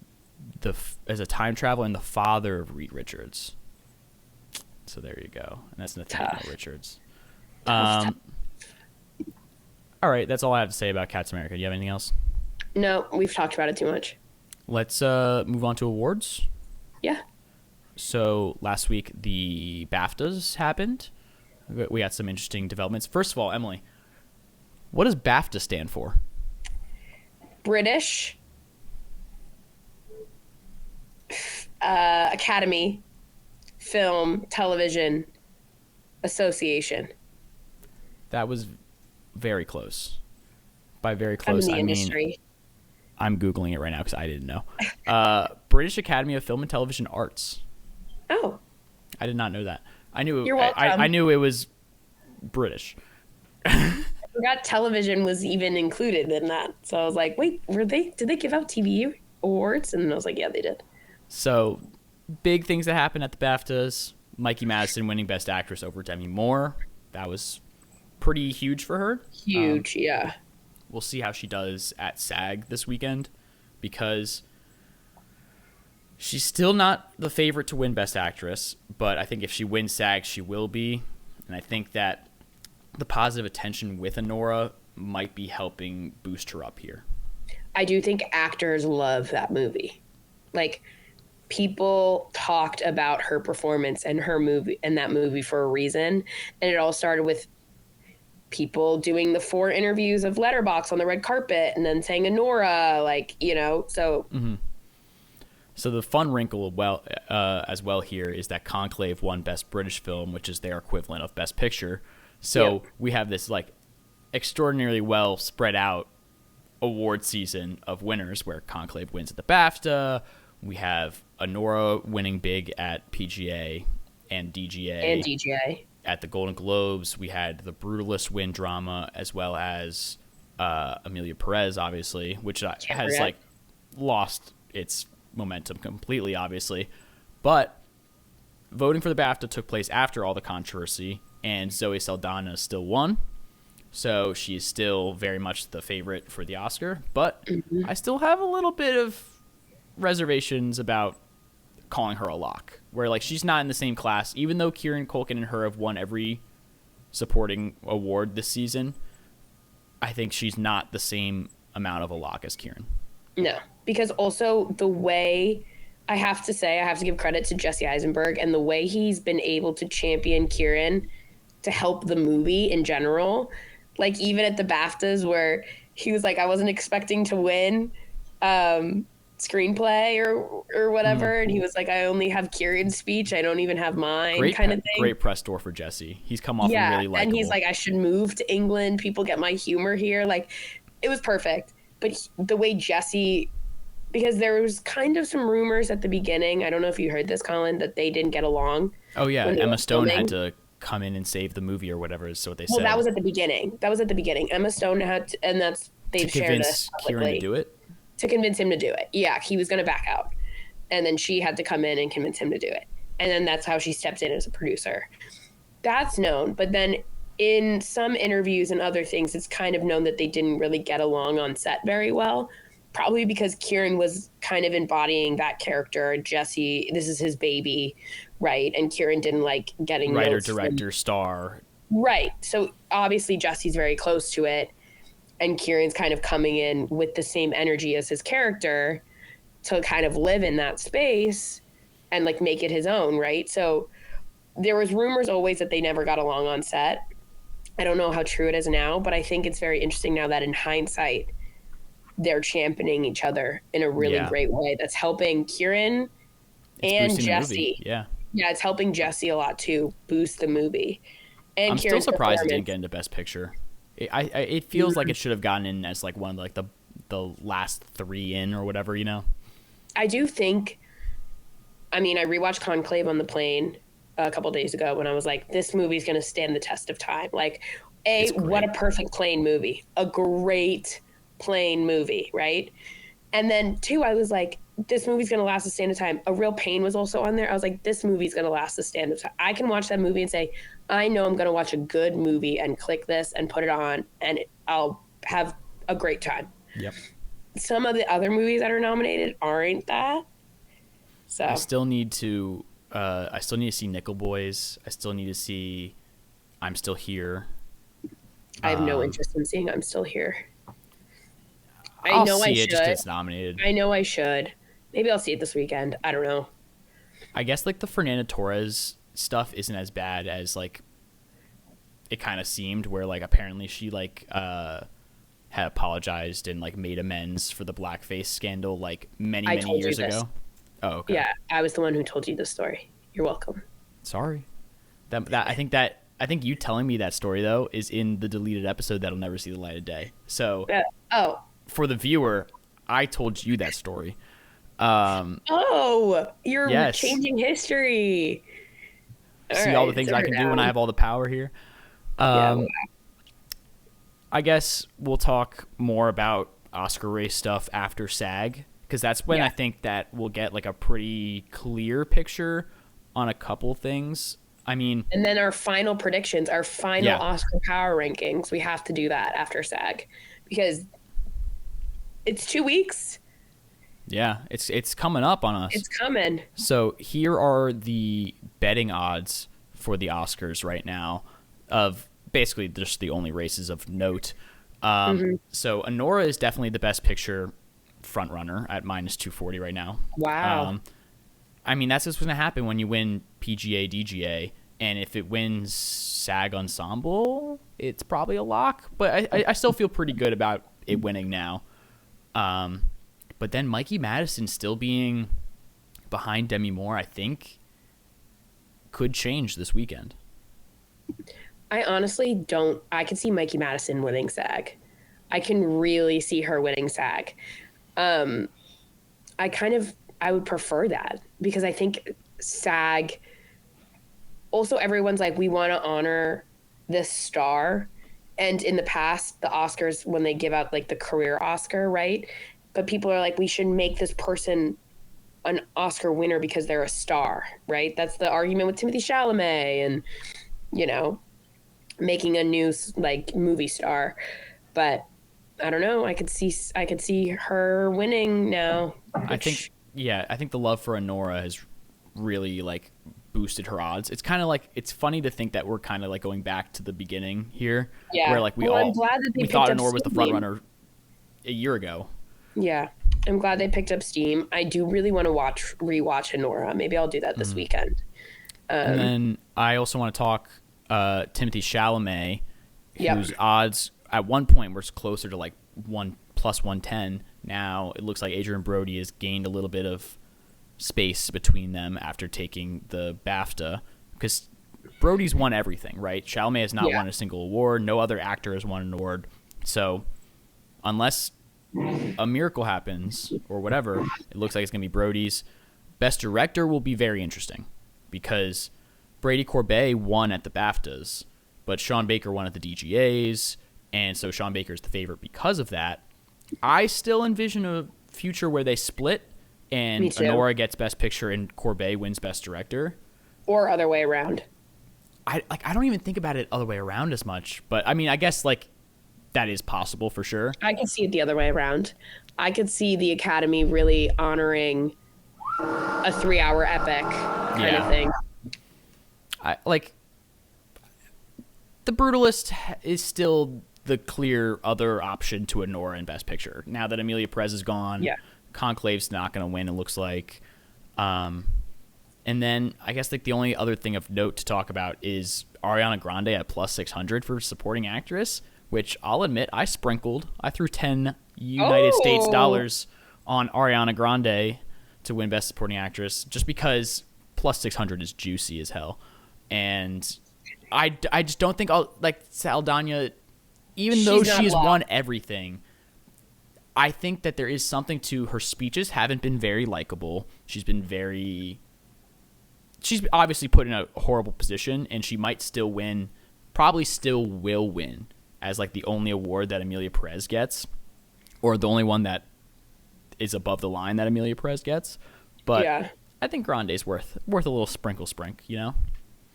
as a time traveler and the father of Reed Richards. So there you go. And that's Nathaniel Richards. All right, that's all I have to say about Captain America. Do you have anything else? No, we've talked about it too much. Let's move on to awards. Yeah. So last week, the BAFTAs happened. We got some interesting developments. First of all, Emily, what does BAFTA stand for? British Academy Film Television Association. That was very close. By very close, I mean I'm Googling it right now because I didn't know. British Academy of Film and Television Arts. Oh. I did not know that. I knew You're welcome. I knew it was British. I forgot television was even included in that. So I was like, wait, did they give out TV awards? And I was like, yeah, they did. So big things that happened at the BAFTAs. Mikey Madison winning Best Actress over Demi Moore. That was pretty huge for her. Huge, yeah. We'll see how she does at SAG this weekend, because she's still not the favorite to win Best Actress, but I think if she wins SAG, she will be. And I think that the positive attention with Honora might be helping boost her up here. I do think actors love that movie. Like, people talked about her performance and her movie and that movie for a reason. And it all started with people doing the 4 interviews of Letterboxd on the red carpet and then saying Honora, like, you know, so. Mm-hmm. So the fun wrinkle as well here is that Conclave won Best British Film, which is their equivalent of Best Picture. So we have this like extraordinarily well spread out award season of winners where Conclave wins at the BAFTA. We have Honora winning big at PGA and DGA. At the Golden Globes, we had The Brutalist win drama, as well as Amelia Perez, obviously, which has like lost its momentum completely, obviously. But voting for the BAFTA took place after all the controversy, and Zoe Saldana still won. So she's still very much the favorite for the Oscar. But I still have a little bit of reservations about calling her a lock, where like she's not in the same class, even though Kieran Culkin and her have won every supporting award this season. I think she's not the same amount of a lock as Kieran. No, because also the way I have to say, I have to give credit to Jesse Eisenberg and the way he's been able to champion Kieran to help the movie in general. Like even at the BAFTAs where he was like, I wasn't expecting to win screenplay or whatever. And he was like, I only have Kieran's speech. I don't even have mine kind of thing. Great press tour for Jesse. He's come off really likable. And he's like, I should move to England. People get my humor here. Like it was perfect. But the way Jesse, because there was kind of some rumors at the beginning. I don't know if you heard this, Colin, that they didn't get along. Oh yeah, Emma Stone had to come in and save the movie or whatever is what they said. Well, that was at the beginning. Emma Stone had to, and they've shared this publicly. Kieran to do it? To convince him to do it. Yeah, he was going to back out. And then she had to come in and convince him to do it. And then that's how she stepped in as a producer. That's known. But then in some interviews and other things, it's kind of known that they didn't really get along on set very well. Probably because Kieran was kind of embodying that character. Jesse, this is his baby, right? And Kieran didn't like getting writer, director, star. Right. So obviously Jesse's very close to it. And Kieran's kind of coming in with the same energy as his character to kind of live in that space and like make it his own, right? So there was rumors always that they never got along on set. I don't know how true it is now, but I think it's very interesting now that in hindsight, they're championing each other in a really great way. That's helping Kieran and Jesse. Yeah, it's helping Jesse a lot too, boost the movie. And I'm still surprised it didn't get into Best Picture. It feels like it should have gotten in as like one of like the last 3 in or whatever, you know. I do think. I mean, I rewatched Conclave on the plane a couple days ago when I was like, this movie's going to stand the test of time. Like, what a perfect plane movie, a great plane movie, right? And then 2, I was like, this movie's going to last the stand of time. A Real Pain was also on there. I was like, this movie's going to last the stand of time. I can watch that movie and say, I know I'm going to watch a good movie and click this and put it on and I'll have a great time. Yep. Some of the other movies that are nominated aren't that. So I still need to see Nickel Boys. I still need to see I'm Still Here. I have no interest in seeing I'm Still Here. I know I should. It just gets nominated. I know I should. Maybe I'll see it this weekend. I don't know. I guess like the Fernanda Torres stuff isn't as bad as like it kind of seemed, where like apparently she like had apologized and like made amends for the blackface scandal like many years ago. Oh, okay. Yeah, I was the one who told you this story. You're welcome. Sorry. I think you telling me that story though is in the deleted episode that'll never see the light of day. So for the viewer, I told you that story. You're changing history. All the things I can do when I have all the power here. I guess we'll talk more about Oscar race stuff after SAG, because that's when I think that we'll get like a pretty clear picture on a couple things. I mean, and then our final predictions, our final Oscar power rankings, we have to do that after SAG because it's 2 weeks. Yeah, it's coming up on us. It's coming. So here are the betting odds for the Oscars right now of basically just the only races of note. So Anora is definitely the best picture front runner at -240 right now. Wow. I mean, that's just going to happen when you win PGA, DGA, and if it wins SAG Ensemble, it's probably a lock. But I still feel pretty good about it winning now. But then Mikey Madison still being behind Demi Moore, I think, could change this weekend. I honestly don't. I can see Mikey Madison winning SAG. I can really see her winning SAG. I would prefer that because I think SAG. Also, everyone's like, we want to honor this star. And in the past, the Oscars, when they give out like the career Oscar, right? But people are like, we should make this person an Oscar winner because they're a star, right? That's the argument with Timothée Chalamet and, making a new like movie star. But I don't know. I could see her winning now. I think the love for Anora has really like boosted her odds. It's kind of like, it's funny to think that we're kind of like going back to the beginning here. Yeah. Where like we thought Anora was the front runner a year ago. Yeah. I'm glad they picked up steam. I do really want to rewatch Honora. Maybe I'll do that this weekend. And then I also want to talk Timothée Chalamet, whose odds at one point were closer to like 1 plus 110. Now it looks like Adrian Brody has gained a little bit of space between them after taking the BAFTA, because Brody's won everything, right? Chalamet has not won a single award. No other actor has won an award. So unless a miracle happens or whatever, it looks like it's going to be Brody's. Best Director will be very interesting because Brady Corbet won at the BAFTAs, but Sean Baker won at the DGAs, and so Sean Baker is the favorite because of that. I still envision a future where they split and Honora gets Best Picture and Corbet wins Best Director. Or other way around. I don't even think about it other way around as much, but I mean, I guess like that is possible for sure. I could see it the other way around. I could see the Academy really honoring a 3-hour epic kind of thing. I like The Brutalist is still the clear other option to Honora in Best Picture. Now that Emilia Perez is gone, Conclave's not going to win, it looks like. And then I guess like the only other thing of note to talk about is Ariana Grande at plus 600 for supporting actress, which I'll admit I sprinkled. I threw 10 United States dollars on Ariana Grande to win Best Supporting Actress just because plus 600 is juicy as hell. And I just don't think Saldana, even though she has won everything, I think that there is something to her speeches haven't been very likable. She's obviously put in a horrible position, and she might still win, probably still will win as like the only award that Emilia Perez gets, or the only one that is above the line that Emilia Perez gets. But I think Grande's worth a little sprinkle, you know?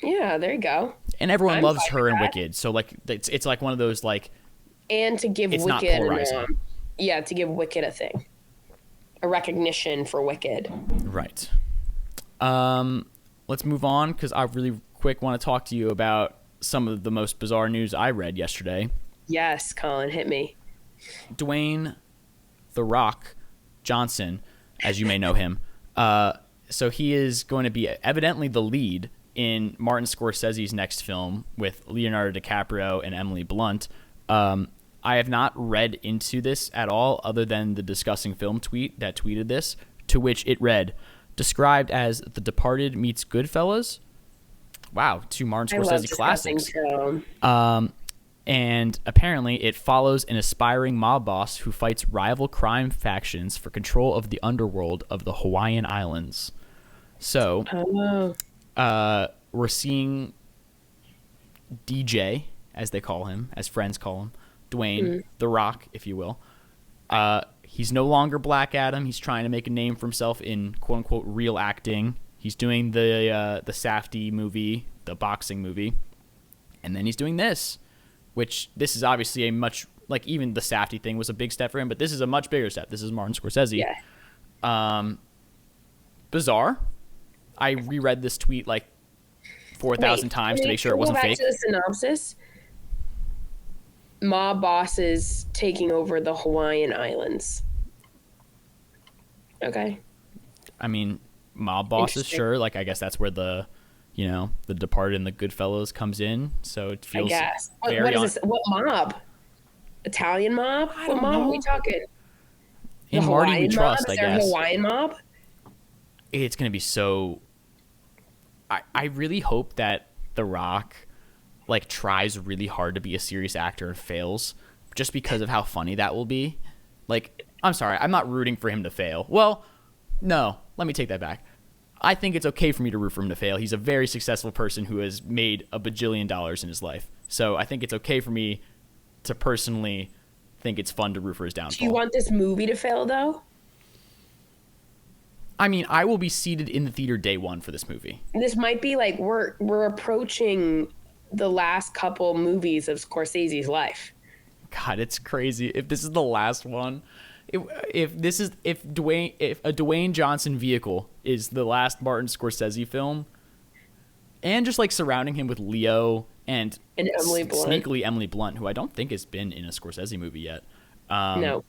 Yeah, there you go. And everyone loves her in Wicked, so like it's like one of those like. And to give it's Wicked, not polarizing. To give Wicked a thing, a recognition for Wicked. Right. Let's move on because I really quick want to talk to you about some of the most bizarre news I read yesterday. Yes, Colin, hit me. Dwayne "The Rock" Johnson, as you may know him. So he is going to be evidently the lead in Martin Scorsese's next film with Leonardo DiCaprio and Emily Blunt. I have not read into this at all other than the Discussing Film tweet that tweeted this, to which it read, described as The Departed meets Goodfellas. Wow, two Martin Scorsese classics. And apparently it follows an aspiring mob boss who fights rival crime factions for control of the underworld of the Hawaiian Islands. So we're seeing DJ, as they call him, as friends call him, Dwayne, The Rock, if you will. He's no longer Black Adam. He's trying to make a name for himself in quote-unquote real acting. He's doing the Safdie movie, the boxing movie. And then he's doing this, which this is obviously a much, like even the Safdie thing was a big step for him, but this is a much bigger step. This is Martin Scorsese. Yeah. Bizarre. I reread this tweet like 4,000 times to make sure it wasn't fake. To the synopsis. Mob bosses taking over the Hawaiian Islands. Okay. I mean, mob bosses, sure. Like, I guess that's where the Departed and the Goodfellas comes in. So it feels very what is this? What mob? Italian mob? What mob are we talking? In Marty we trust, I guess. Is there a Hawaiian mob? It's going to be so... I really hope that The Rock like tries really hard to be a serious actor and fails just because of how funny that will be. Like, I'm sorry, I'm not rooting for him to fail. Well, no, let me take that back. I think it's okay for me to root for him to fail. He's a very successful person who has made $1 bajillion in his life. So I think it's okay for me to personally think it's fun to root for his downfall. Do you want this movie to fail, though? I mean, I will be seated in the theater day one for this movie. This might be like we're approaching the last couple movies of Scorsese's life. God, it's crazy. If this is the last one, if a Dwayne Johnson vehicle is the last Martin Scorsese film, and just like surrounding him with Leo and Emily Blunt. sneakily Emily Blunt, who I don't think has been in a Scorsese movie yet. No.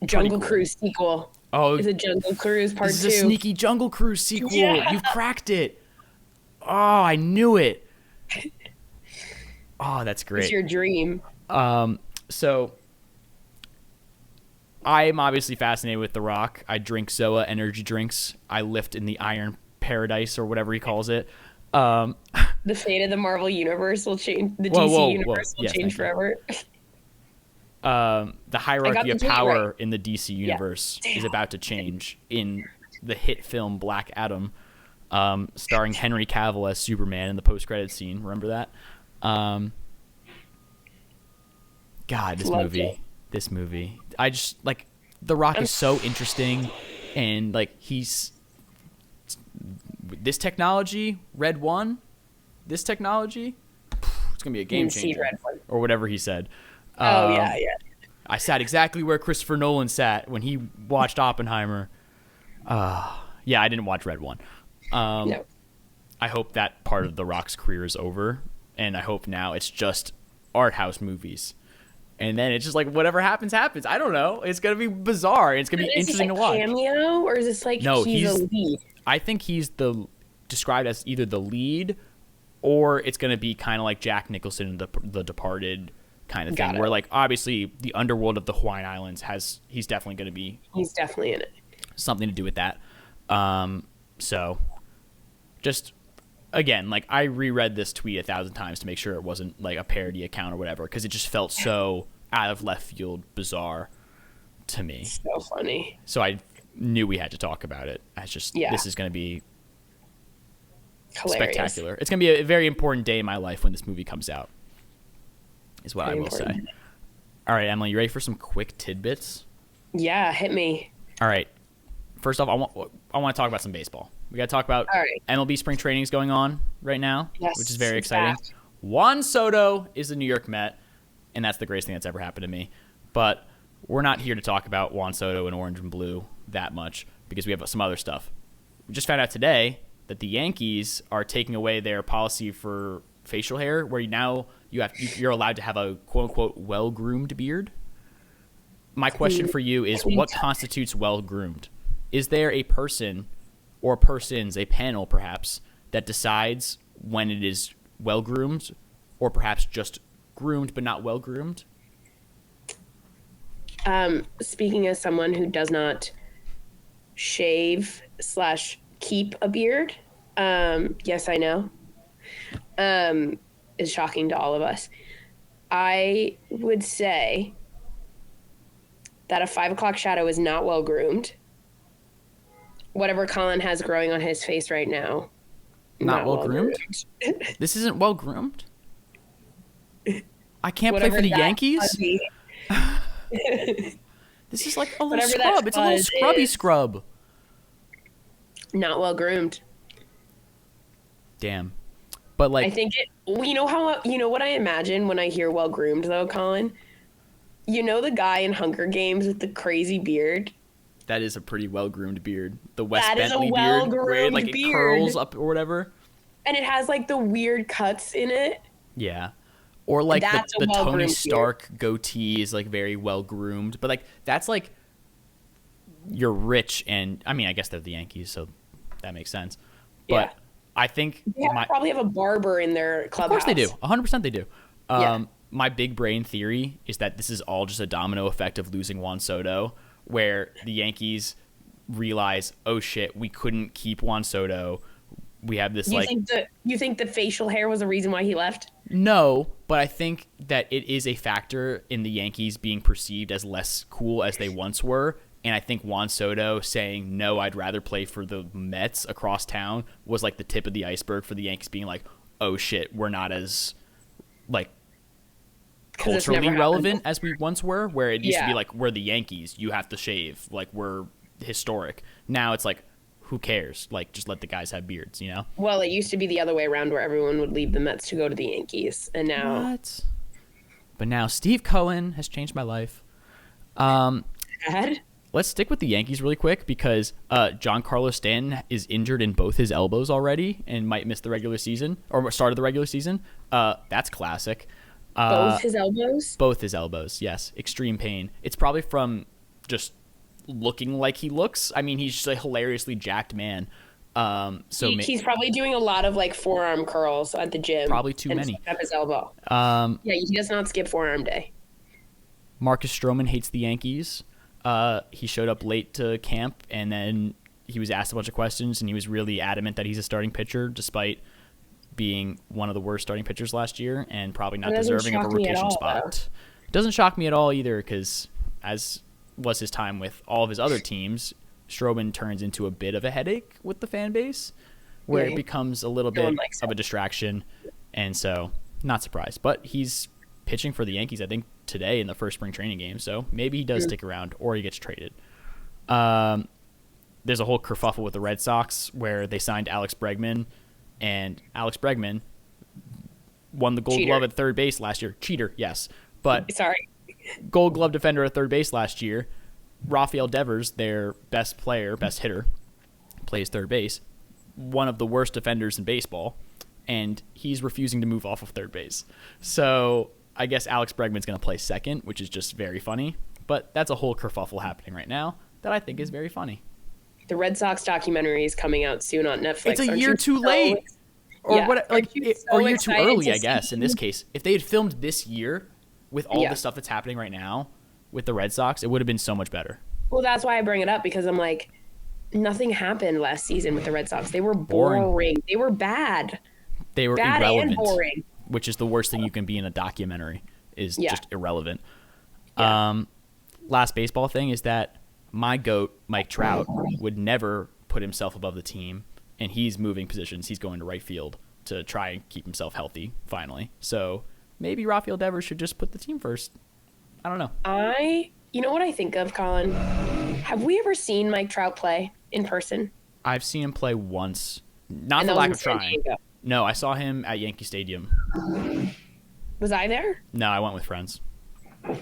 Jungle Cruise sequel. Oh, It's a Jungle Cruise part 2. This is a sneaky Jungle Cruise sequel. Yeah. You've cracked it. Oh, I knew it. Oh, that's great. It's your dream. So I am obviously fascinated with The Rock. I drink Zoa energy drinks. I lift in the Iron Paradise or whatever he calls it. The fate of the Marvel universe will change. The DC universe will change forever. The hierarchy of power right. in the DC universe is about to change in the hit film Black Adam, starring Henry Cavill as Superman in the post-credits scene. Remember that? God, this movie. I just like The Rock is so interesting, and like he's this technology, Red One, this technology, it's gonna be a game changer, or whatever he said. Yeah. I sat exactly where Christopher Nolan sat when he watched Oppenheimer. Yeah, I didn't watch Red One. No. I hope that part of The Rock's career is over, and I hope now it's just art house movies. And then it's just like whatever happens, happens. I don't know. It's going to be bizarre. It's going to be interesting to watch. Is this a cameo, or is this like he's a lead? I think he's described as either the lead, or it's going to be kind of like Jack Nicholson in the Departed kind of thing, where like obviously the underworld of the Hawaiian Islands he's definitely going to be. He's definitely in it. Something to do with that. So just again, like I reread this tweet 1,000 times to make sure it wasn't like a parody account or whatever, because it just felt so out of left field, bizarre to me. So funny. So I knew we had to talk about it. This is going to be hilarious. Spectacular. It's going to be a very important day in my life when this movie comes out, is what I will say. All right, Emily, you ready for some quick tidbits? Yeah, hit me. All right. First off, I want to talk about some baseball. We got to talk about MLB spring training is going on right now, which is very exciting. Back. Juan Soto is a New York Met, and that's the greatest thing that's ever happened to me. But we're not here to talk about Juan Soto and orange and blue that much because we have some other stuff. We just found out today that the Yankees are taking away their policy for facial hair, where you're allowed to have a quote-unquote well-groomed beard. My question for you is, what constitutes well-groomed? Is there a person or persons, a panel perhaps, that decides when it is well-groomed or perhaps just groomed but not well-groomed? Speaking as someone who does not shave / keep a beard, yes, I know. Is shocking to all of us. I would say that a 5 o'clock shadow is not well-groomed. Whatever Colin has growing on his face right now. Not well-groomed? This isn't well-groomed? I can't play for the Yankees? This is like a little scrub. It's a little scrubby scrub. Not well-groomed. Damn. But like, I think you know what I imagine when I hear well-groomed though, Colin? You know the guy in Hunger Games with the crazy beard? That is a pretty well-groomed beard. The Wes Bentley beard, where it curls up or whatever. And it has like the weird cuts in it. Yeah. Or like the Tony Stark goatee is like very well-groomed. But like that's like you're rich, and I mean I guess they're the Yankees, so that makes sense. But I think they probably have a barber in their clubhouse. Of course they do. 100% they do. My big brain theory is that this is all just a domino effect of losing Juan Soto, where the Yankees realize, oh shit, we couldn't keep Juan Soto. We have this You think the facial hair was the reason why he left? No, but I think that it is a factor in the Yankees being perceived as less cool as they once were. And I think Juan Soto saying, no, I'd rather play for the Mets across town was like the tip of the iceberg for the Yankees being like, oh shit, we're not as like culturally relevant as we once were, where it used to be like, we're the Yankees, you have to shave, like we're historic. Now it's like, who cares? Like, just let the guys have beards, you know? Well, it used to be the other way around where everyone would leave the Mets to go to the Yankees, and now... What? But now Steve Cohen has changed my life. Let's stick with the Yankees really quick because Giancarlo Stanton is injured in both his elbows already and might miss the regular season, or start of the regular season. That's classic. Both his elbows? Both his elbows, yes. Extreme pain. It's probably from just looking like he looks. I mean, he's just a hilariously jacked man. He's probably doing a lot of like forearm curls at the gym. Probably too many. At his elbow. Yeah, he does not skip forearm day. Marcus Stroman hates the Yankees. He showed up late to camp, and then he was asked a bunch of questions, and he was really adamant that he's a starting pitcher, despite being one of the worst starting pitchers last year and probably not deserving of a rotation spot. It doesn't shock me at all either, because as was his time with all of his other teams, Stroman turns into a bit of a headache with the fan base, where it becomes a little bit of a distraction, and so not surprised. But he's pitching for the Yankees, I think, today in the first spring training game, so maybe he does stick around or he gets traded. There's a whole kerfuffle with the Red Sox where they signed Alex Bregman, and Alex Bregman won the Gold Glove at third base last year. Cheater, yes. But Gold Glove defender at third base last year. Rafael Devers, their best hitter, plays third base. One of the worst defenders in baseball, and he's refusing to move off of third base. So I guess Alex Bregman's going to play second, which is just very funny. But that's a whole kerfuffle happening right now that I think is very funny. The Red Sox documentary is coming out soon on Netflix. It's a year too late. Or a year too early, I guess, in this case. If they had filmed this year with all the stuff that's happening right now with the Red Sox, it would have been so much better. Well, that's why I bring it up, because I'm like, nothing happened last season with the Red Sox. They were boring. They were bad. They were bad irrelevant, and boring. Which is the worst thing you can be in a documentary, is just irrelevant. Yeah. Last baseball thing is that my GOAT, Mike Trout, would never put himself above the team, and he's moving positions. He's going to right field to try and keep himself healthy, finally. So maybe Rafael Devers should just put the team first. I don't know. You know what I think of, Colin? Have we ever seen Mike Trout play in person? I've seen him play once. Not for lack of trying. No, I saw him at Yankee Stadium. Was I there? No, I went with friends.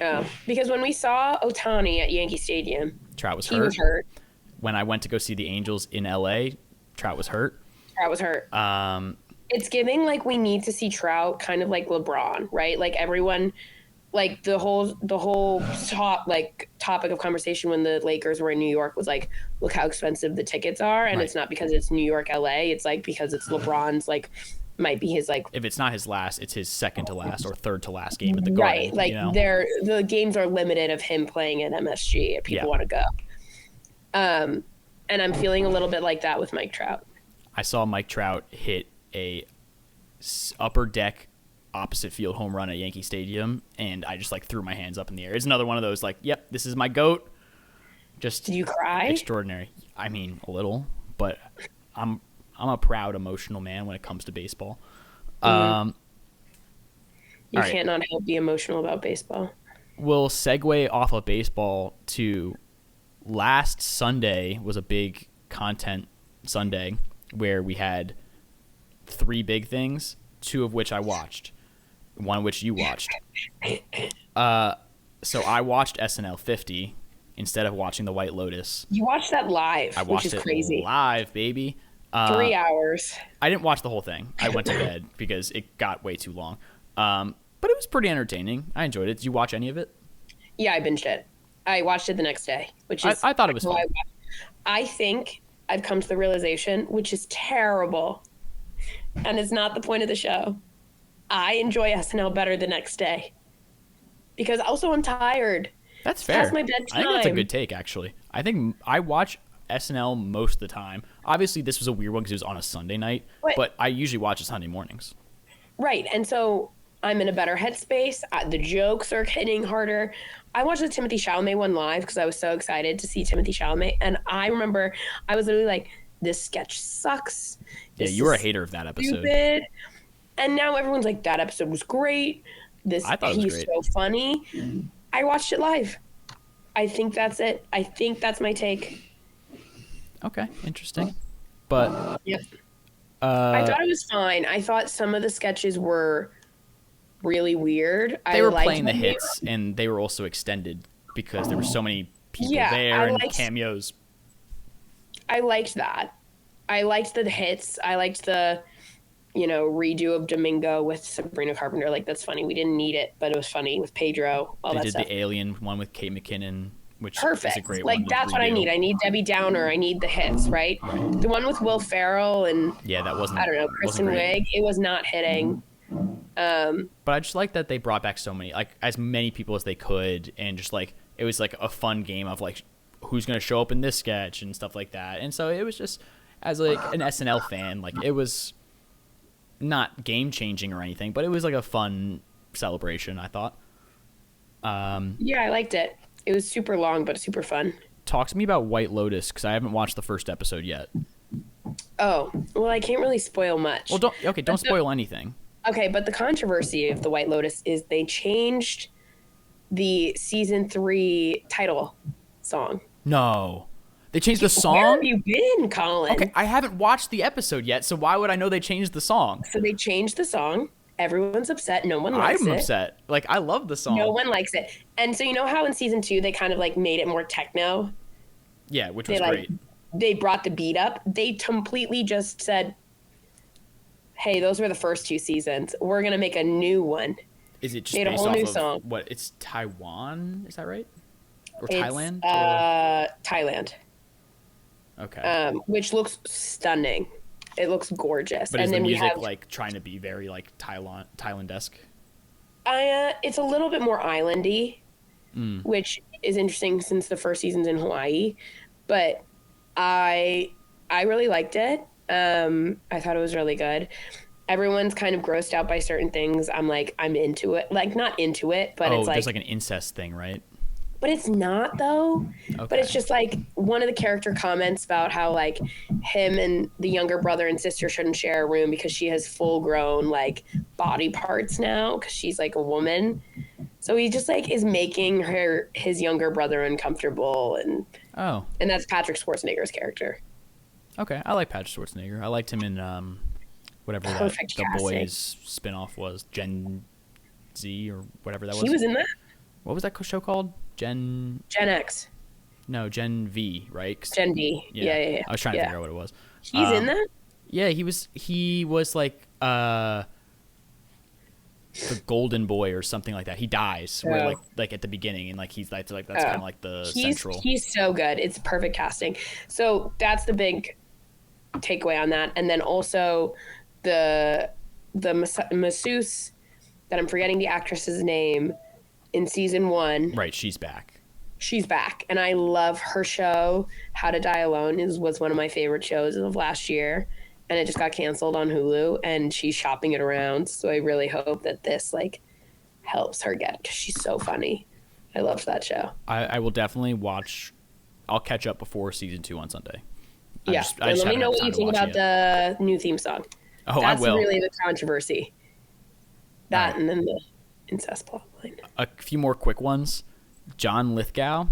Oh, because when we saw Ohtani at Yankee Stadium, Trout was hurt. He was hurt. When I went to go see the Angels in LA, Trout was hurt. It's giving like we need to see Trout kind of like LeBron, right? Like everyone, like the whole topic of conversation when the Lakers were in New York was like, look how expensive the tickets are, and it's not because it's New York, LA. It's like because it's LeBron's like might be his like. If it's not his last, it's his second to last or third to last game at the Garden. Right, like the games are limited of him playing at MSG if people want to go. And I'm feeling a little bit like that with Mike Trout. I saw Mike Trout hit a upper deck opposite field home run at Yankee Stadium, and I just like threw my hands up in the air. It's another one of those like, yep, this is my GOAT. Just did you cry? Extraordinary. I mean, a little, but I'm a proud, emotional man when it comes to baseball. You can't not help be emotional about baseball. We'll segue off of baseball to last Sunday was a big content Sunday where we had 3 big things, 2 of which I watched, one of which you watched. So I watched SNL 50 instead of watching The White Lotus. You watched that live, I watched it crazy. Live, baby. 3 hours. I didn't watch the whole thing. I went to bed because it got way too long. But it was pretty entertaining. I enjoyed it. Did you watch any of it? Yeah, I binged it. I watched it the next day, which is I thought it was fun. I think I've come to the realization, which is terrible, and it's not the point of the show. I enjoy SNL better the next day because also I'm tired. That's fair. Past my bedtime. I think that's a good take, actually. I think I watch SNL most of the time. Obviously, this was a weird one because it was on a Sunday night, but I usually watch it Sunday mornings. Right, and so I'm in a better headspace. The jokes are hitting harder. I watched the Timothée Chalamet one live because I was so excited to see Timothée Chalamet, and I remember I was literally like, this sketch sucks. Yeah, you were a hater of that episode. Stupid. And now everyone's like, that episode was great. I thought it was great. So funny. I watched it live. I think that's it. I think that's my take. Okay, interesting. But yep. I thought it was fine. I thought some of the sketches were really weird. They were playing the hits, and they were also extended because there were so many people there and cameos. I liked that. I liked the hits. I liked the, redo of Domingo with Sabrina Carpenter. Like, that's funny. We didn't need it, but it was funny with Pedro. They did the Alien one with Kate McKinnon which is perfect. a great Like, one. that's what I need. I need Debbie Downer. I need the hits, right? The one with Will Ferrell and Yeah, that wasn't. I don't know, wasn't Kristen great. Wiig. It was not hitting. But I just like that they brought back so many, like as many people as they could, and just like it was like a fun game of like who's gonna show up in this sketch and stuff like that. And so it was just, as like an SNL fan, like it was not game changing or anything, but it was like a fun celebration, I thought. Yeah, I liked it. It was super long, but super fun. Talk to me about White Lotus, because I haven't watched the first episode yet. Oh, well, I can't really spoil much. Well, don't spoil anything. Okay, but the controversy of the White Lotus is they changed the season 3 title song. No. They changed the song? Where have you been, Colin? Okay, I haven't watched the episode yet, so why would I know they changed the song? So they changed the song. Everyone's upset. No one likes it. I'm upset. Like, I love the song. No one likes it. And so you know how in season 2 they kind of like made it more techno? Yeah, which was great. They brought the beat up. They completely just said, hey, those were the first 2 seasons. We're going to make a new one. Is it just made a based whole off new of song. what? It's Taiwan? Is that right? Or It's, Thailand? Thailand. Okay. Which looks stunning. It looks gorgeous. But and is the then music we have, like trying to be very like Thailand-esque? it's a little bit more islandy, which is interesting since the first season's in Hawaii. But I really liked it. I thought it was really good. Everyone's kind of grossed out by certain things. I'm into it. Like, not into it, but it's like... there's like an incest thing, right? But it's not, though. Okay. But it's just like one of the character comments about how like him and the younger brother and sister shouldn't share a room because she has full grown like body parts now because she's like a woman. So he just like is making his younger brother uncomfortable, and that's Patrick Schwarzenegger's character. Okay, I like Patrick Schwarzenegger. I liked him in whatever Perfect the casting. Boys spinoff was, Gen Z or whatever that was. He was in that? What was that show called? Gen X. No, Gen V, right? Gen D. Yeah. I was trying to figure out what it was. He's in that? Yeah, he was like the golden boy or something like that. He dies where like at the beginning, and like that's kind of like the central. He's so good. It's perfect casting. So that's the big takeaway on that. And then also the masseuse that I'm forgetting the actress's name in season 1. Right, she's back. She's back, and I love her show. How to Die Alone was one of my favorite shows of last year, and it just got canceled on Hulu, and she's shopping it around. So I really hope that this like helps her get, because she's so funny. I loved that show. I will definitely watch. I'll catch up before season 2 on Sunday. And let me know what you think about the new theme song. Oh, That's I will. really the controversy. That right. And then the incest plot line. A few more quick ones. John Lithgow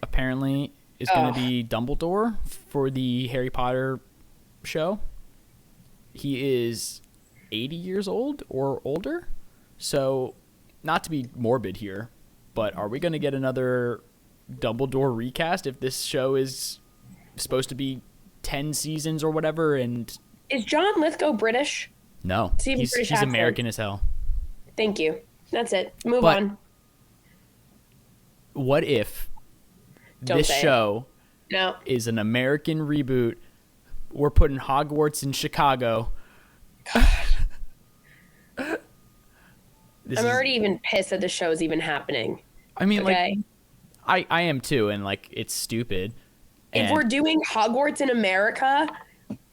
apparently is going to be Dumbledore for the Harry Potter show. He is 80 years old or older. So, not to be morbid here, but are we going to get another Dumbledore recast if this show is supposed to be 10 seasons or whatever? And is John Lithgow British? No, he's American as hell. Thank you. That's it. Move But on. What if Don't this say it. show No. is an American reboot? We're putting Hogwarts in Chicago. I'm already even pissed that the show is even happening. I mean, Okay. like, I am too, and like, it's stupid. If we're doing Hogwarts in America,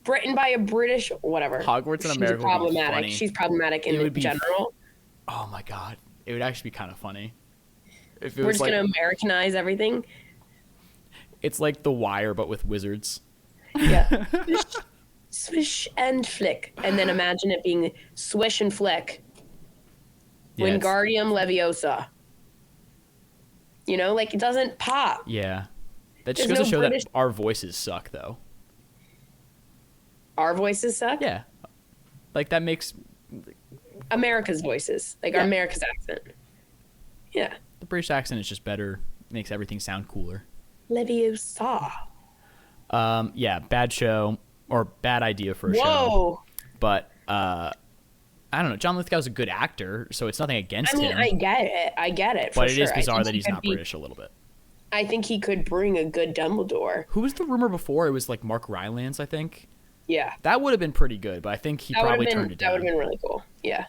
written by a British, whatever. Hogwarts in She's America would be problematic. funny. She's problematic in general. Oh my god, it would actually be kind of funny. If it We're was just like, gonna Americanize everything. It's like The Wire, but with wizards. Yeah. Swish and flick, and then imagine it being swish and flick. Yeah, Wingardium Leviosa. You know, like, it doesn't pop. Yeah, that just There's goes to no show British- that our voices suck, though. Our voices suck. Yeah, like that makes America's voices, like Yeah. America's accent. Yeah. the British accent is just better. Makes everything sound cooler. Leviosa. Yeah, bad show or bad idea for a show. Whoa. But I don't know. John Lithgow's a good actor, so it's nothing against I mean, him. I get it. But it sure. is I bizarre think that he he's could not be- British a little bit. I think he could bring a good Dumbledore. Who was the rumor before? It was like Mark Rylance, I think. Yeah. That would have been pretty good, but I think he probably turned it down. That would have been really cool. Yeah.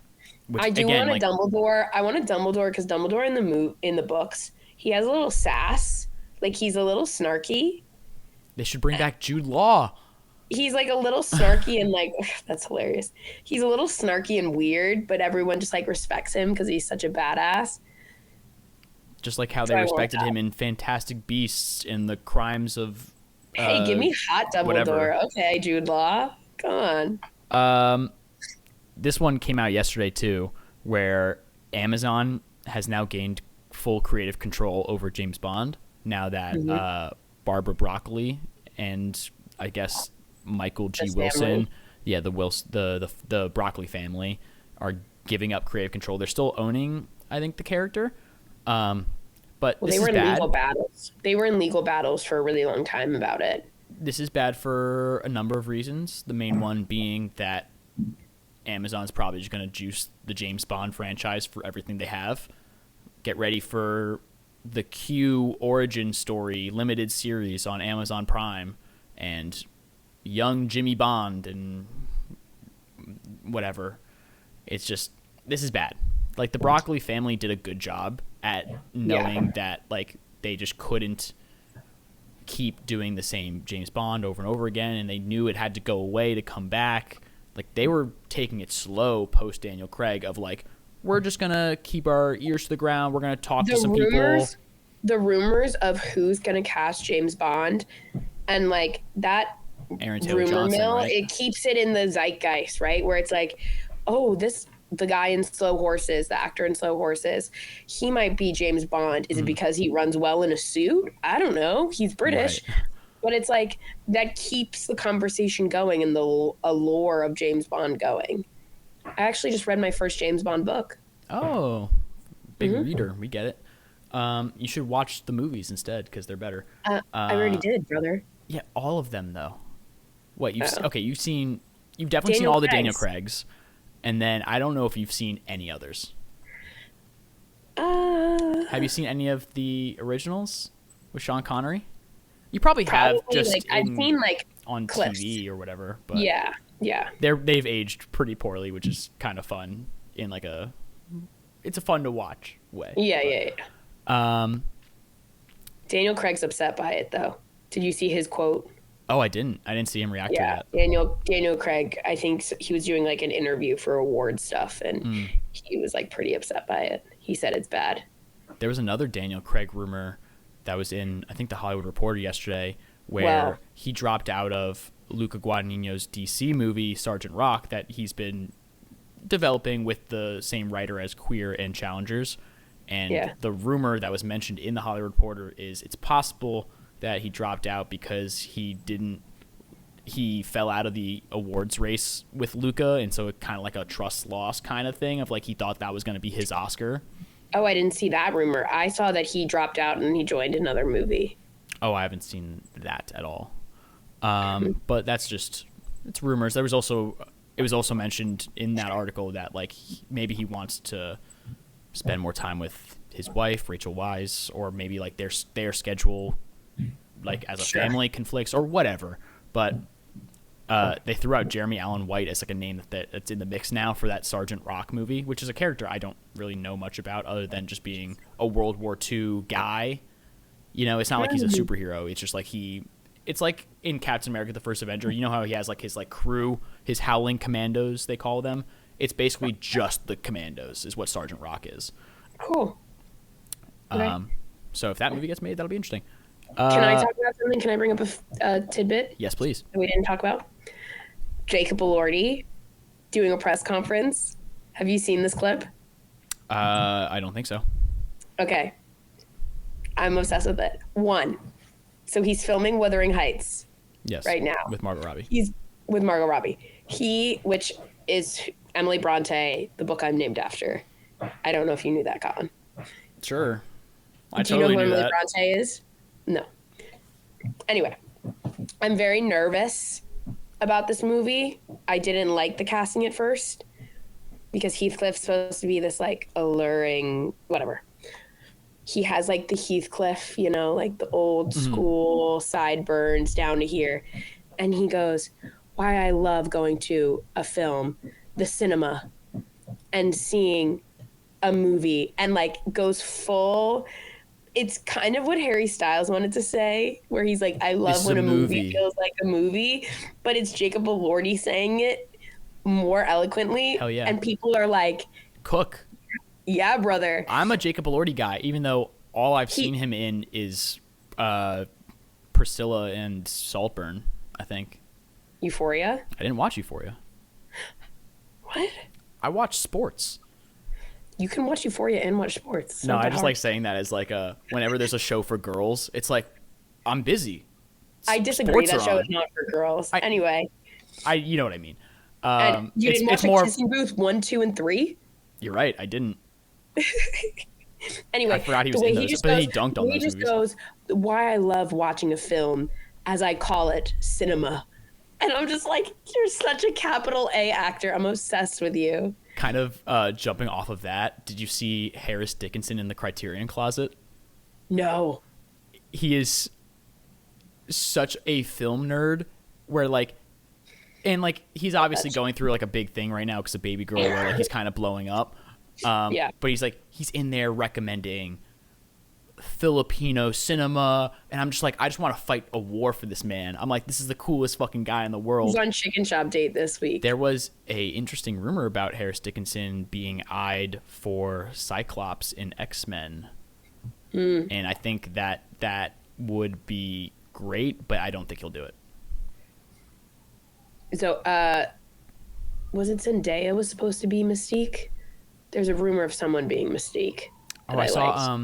Which, I do again, want a Dumbledore. I want a Dumbledore because Dumbledore in the books, he has a little sass. Like, he's a little snarky. They should bring back Jude Law. He's like a little snarky and like, that's hilarious. He's a little snarky and weird, but everyone just like respects him because he's such a badass. Just like how they respected him in Fantastic Beasts and the crimes of. Hey, give me hot Dumbledore. Whatever. Okay, Jude Law. Come on. This one came out yesterday too, where Amazon has now gained full creative control over James Bond now that Barbara Broccoli and I guess Michael G. Wilson, the Broccoli family are giving up creative control. They're still owning, I think, the character. But they were in legal battles. They were in legal battles for a really long time about it. This is bad for a number of reasons. The main one being that Amazon's probably just going to juice the James Bond franchise for everything they have. Get ready for the Q origin story limited series on Amazon Prime and young Jimmy Bond and whatever. It's just, this is bad. Like, the Broccoli family did a good job at knowing that, like, they just couldn't keep doing the same James Bond over and over again, and they knew it had to go away to come back. Like, they were taking it slow post Daniel Craig of, like, we're just going to keep our ears to the ground. We're going to talk to some people. The rumors of who's going to cast James Bond and, like, that Aaron Taylor rumor Johnson, mill, right? it keeps it in the zeitgeist, right? Where it's like, oh, the guy in Slow Horses, the actor in Slow Horses, he might be James Bond. Is it because he runs well in a suit? I don't know. He's British. Right. But it's like, that keeps the conversation going and the allure of James Bond going. I actually just read my first James Bond book. Oh, big reader. We get it. You should watch the movies instead because they're better. I already did, brother. Yeah, all of them though. What you've you've definitely Daniel seen all the Craig's. Daniel Craigs, and then I don't know if you've seen any others. Have you seen any of the originals with Sean Connery? You probably have, just like, I've seen like on clips. TV or whatever. But Yeah. they've aged pretty poorly, which is kind of fun in like it's a fun to watch way. Yeah. Daniel Craig's upset by it though. Did you see his quote? Oh, I didn't see him react to that. Daniel Craig, I think he was doing like an interview for award stuff and he was like pretty upset by it. He said it's bad. There was another Daniel Craig rumor that was in, I think, the Hollywood Reporter yesterday, where he dropped out of Luca Guadagnino's DC movie, Sergeant Rock, that he's been developing with the same writer as Queer and Challengers. And the rumor that was mentioned in the Hollywood Reporter is it's possible that he dropped out because he fell out of the awards race with Luca, and so it kind of like a trust loss kind of thing of like he thought that was going to be his Oscar. Oh, I didn't see that rumor. I saw that he dropped out and he joined another movie. Oh, I haven't seen that at all. But that's just, it's rumors. It was also mentioned in that article that like maybe he wants to spend more time with his wife, Rachel Weisz, or maybe like their schedule, like as a family conflicts or whatever. But they threw out Jeremy Allen White as like a name that's in the mix now for that Sergeant Rock movie, which is a character I don't really know much about other than just being a World War II guy. You know, it's not like he's a superhero. It's just like it's like in Captain America: The First Avenger. You know how he has like his like crew, his Howling Commandos, they call them. It's basically just the Commandos is what Sergeant Rock is. Cool. Okay. So if that movie gets made, that'll be interesting. Can I talk about something? Can I bring up a tidbit? Yes, please. That we didn't talk about? Jacob Elordi doing a press conference. Have you seen this clip? I don't think so. Okay. I'm obsessed with it. One. So he's filming Wuthering Heights. Yes. Right now. With Margot Robbie. He's with Margot Robbie. Which is Emily Bronte, the book I'm named after. I don't know if you knew that, Colin. Sure. Do you know who Emily Bronte is? No. Anyway, I'm very nervous about this movie. I didn't like the casting at first because Heathcliff's supposed to be this like alluring whatever. he has like the Heathcliff, you know, like the old school sideburns down to here. And he goes, why I love going to a film, the cinema, and seeing a movie, and like goes full. It's kind of what Harry Styles wanted to say, where he's like, I love when a movie feels like a movie, but it's Jacob Elordi saying it more eloquently. Hell yeah. And people are like, Cook. yeah, brother. I'm a Jacob Elordi guy, even though all I've seen him in is Priscilla and Saltburn, I think. Euphoria? I didn't watch Euphoria. What? I watched sports. You can watch Euphoria and watch sports. It's No, not I that just hard. like saying that as like whenever there's a show for girls, it's like, I'm busy. I disagree. Sports That are show on. is not for girls. Anyway. You know what I mean. And you didn't watch it's more. Kissing Booth 1, 2, and 3? You're right. I didn't. Anyway, I forgot he was the way in those, but then he dunked on those He just movies. goes, why I love watching a film, as I call it, cinema. And I'm just like, you're such a capital A actor. I'm obsessed with you. Kind of jumping off of that, did you see Harris Dickinson in the Criterion Closet? No. He is such a film nerd where like, and like he's obviously going through like a big thing right now because of Baby Girl, where like he's kind of blowing up. Yeah. But he's in there recommending Filipino cinema, and I'm just like, I just want to fight a war for this man. I'm like, this is the coolest fucking guy in the world. He's on Chicken Shop Date this week. There was a interesting rumor about Harris Dickinson being eyed for Cyclops in X-Men. And I think that would be great, but I don't think he'll do it. So, was it Zendaya was supposed to be Mystique? There's a rumor of someone being Mystique. Oh, I saw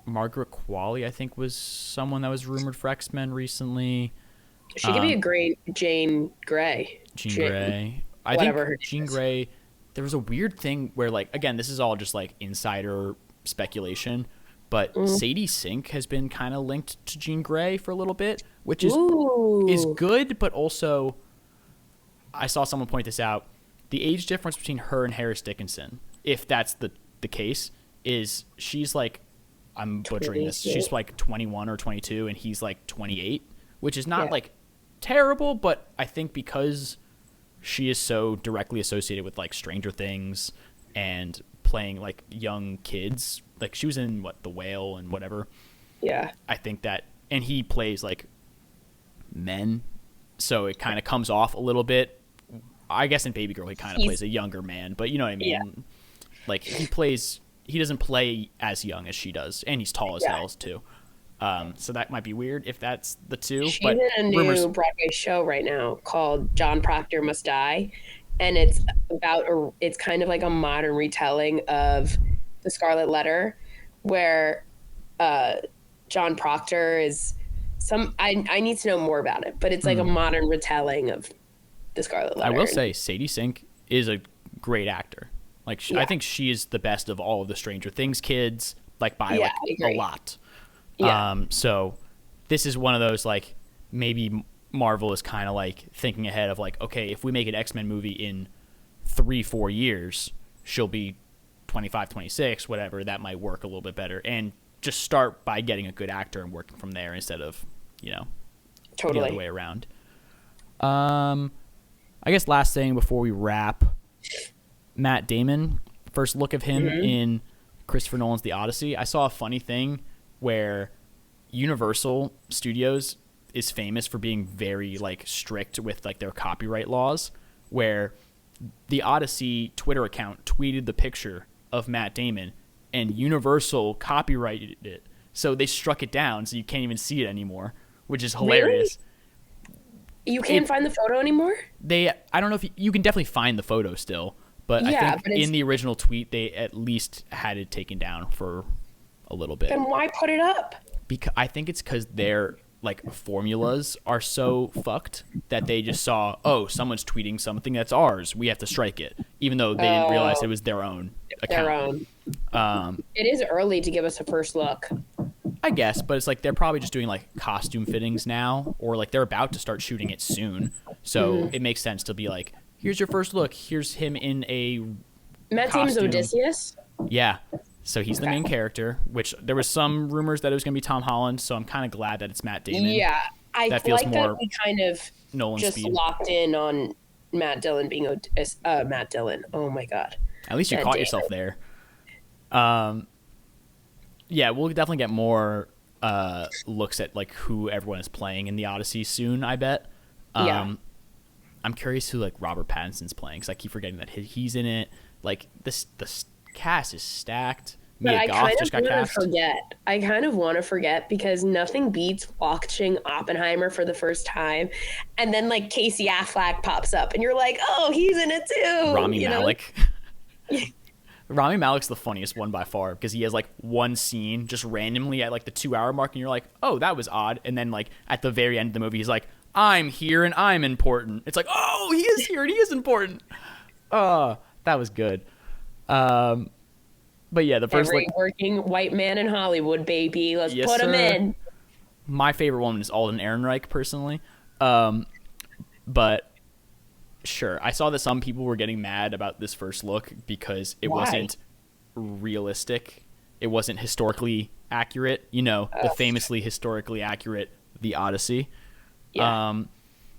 Margaret Qualley, I think, was someone that was rumored for X-Men recently. She could be a great Jane Grey. Jean Grey. I whatever her think Jean name is. Grey, there was a weird thing where, like, again, this is all just, like, insider speculation, but Sadie Sink has been kind of linked to Jean Grey for a little bit, which is good, but also, I saw someone point this out, the age difference between her and Harris Dickinson, if that's the case, is she's, like, I'm butchering this, she's, like, 21 or 22, and he's, like, 28, which is not, like, terrible, but I think because she is so directly associated with like Stranger Things and playing like young kids, like she was in The Whale and whatever. Yeah. I think that, and he plays like men, so it kind of comes off a little bit. I guess in Baby Girl he kind of plays a younger man, but you know what I mean? Yeah. Like he doesn't play as young as she does, and he's tall as hell too. So that might be weird if that's the two. She's but in a new Broadway show right now called John Proctor Must Die, and it's about it's kind of like a modern retelling of The Scarlet Letter, where John Proctor is I need to know more about it, but it's like a modern retelling of The Scarlet Letter. I will say Sadie Sink is a great actor. Like I think she is the best of all of the Stranger Things kids, like by like a lot. Yeah. So this is one of those, like, maybe Marvel is kind of like thinking ahead of like, okay, if we make an X-Men movie in 3-4 years, she'll be 25, 26, whatever. That might work a little bit better. And just start by getting a good actor and working from there instead of, the other way around. I guess last thing before we wrap, Matt Damon, first look of him in Christopher Nolan's The Odyssey. I saw a funny thing where Universal Studios is famous for being very like strict with like their copyright laws, where the Odyssey Twitter account tweeted the picture of Matt Damon and Universal copyrighted it. So they struck it down so you can't even see it anymore, which is hilarious. Really? You can't find the photo anymore? I don't know if you can definitely find the photo still, but I think in the original tweet they at least had it taken down for a little bit. Then why put it up? Because I think it's because their like formulas are so fucked that they just saw, oh, someone's tweeting something that's ours, we have to strike it, even though they didn't realize it was their own account. It is early to give us a first look, I guess, but it's like they're probably just doing like costume fittings now, or like they're about to start shooting it soon. So it makes sense to be like, here's your first look. Here's him in a Matt Damon's Odysseus. Yeah. So he's the main character, which there was some rumors that it was going to be Tom Holland, so I'm kind of glad that it's Matt Damon. Yeah, I That feels like more that we kind of Nolan just speed. locked in on Matt Dillon being Matt Dillon. Oh my god. At least you Matt caught Damon. yourself there. Yeah, we'll definitely get more looks at like who everyone is playing in the Odyssey soon, I bet. Yeah. I'm curious who like Robert Pattinson's playing, because I keep forgetting that he's in it. Like the cast is stacked. But Mia I Goth kind just of got want cast. to forget. I kind of want to forget because nothing beats watching Oppenheimer for the first time, and then like Casey Affleck pops up, and you're like, "Oh, he's in it too." Rami you know? Malek. Rami Malek's the funniest one by far, because he has like one scene just randomly at like the 2-hour mark, and you're like, "Oh, that was odd." And then like at the very end of the movie, he's like, "I'm here and I'm important." It's like, "Oh, he is here and he is important." That was good. But yeah, the first Every like working white man in Hollywood, baby. Let's Yes, put him sir. in. my favorite one is Alden Ehrenreich personally. But sure, I saw that some people were getting mad about this first look because it Why? wasn't realistic. It wasn't historically accurate. You know, the famously historically accurate The Odyssey. Yeah.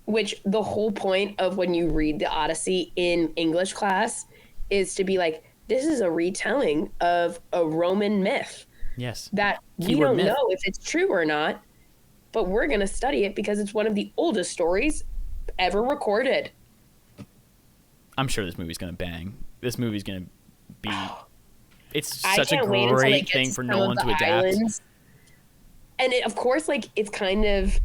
Which the whole point of when you read the Odyssey in English class is to be like, this is a retelling of a Roman myth Yes. that we Keyword don't myth. know if it's true or not, but we're going to study it because it's one of the oldest stories ever recorded. I'm sure this movie's gonna bang. This movie's gonna be. It's I such a can't wait until they great get thing to for some Nolan of to the adapt. islands. And of course, like it's kind of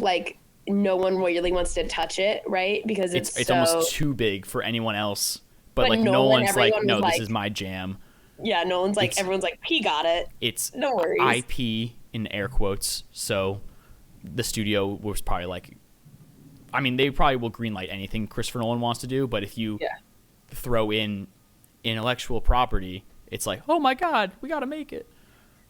like no one really wants to touch it, right? Because It's so, almost too big for anyone else. But But like Nolan, Nolan's like, everyone no, was this like- is my jam. yeah, no one's like It's- everyone's like he got it. It's No worries. IP in air quotes. So the studio was probably like, I mean, they probably will greenlight anything Christopher Nolan wants to do. But if you Yeah. throw in intellectual property, it's like, oh my god, we got to make it.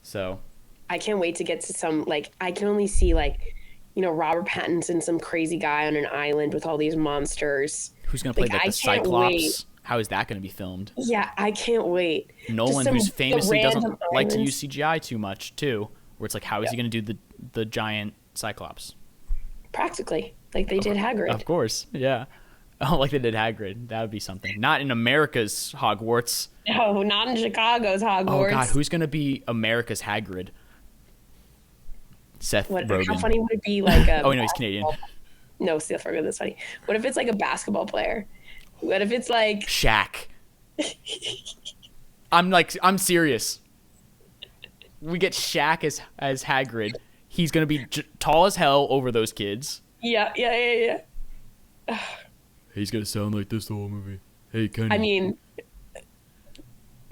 So I can't wait to get to some like I can only see like Robert Pattinson, some crazy guy on an island with all these monsters. who's gonna play Like, like I the can't Cyclops? wait. How is that gonna be filmed? Yeah, I can't wait. Nolan, some- who's the famously doesn't random like to islands. use CGI too much, too. Where it's like, how is he going to do the giant Cyclops? Practically, like they did Hagrid. Of course, yeah. Oh, like they did Hagrid. That would be something. Not in America's Hogwarts. No, not in Chicago's Hogwarts. Oh God, who's going to be America's Hagrid? Seth How Rogen. funny would it be? Like a Oh, no, he's Canadian. No, Seth Rogen. That's funny. What if it's like a basketball player? What if it's like Shaq. I'm serious. We get Shaq as Hagrid. He's going to be tall as hell over those kids. yeah. He's going to sound like this the whole movie. Hey, Kenny. I mean,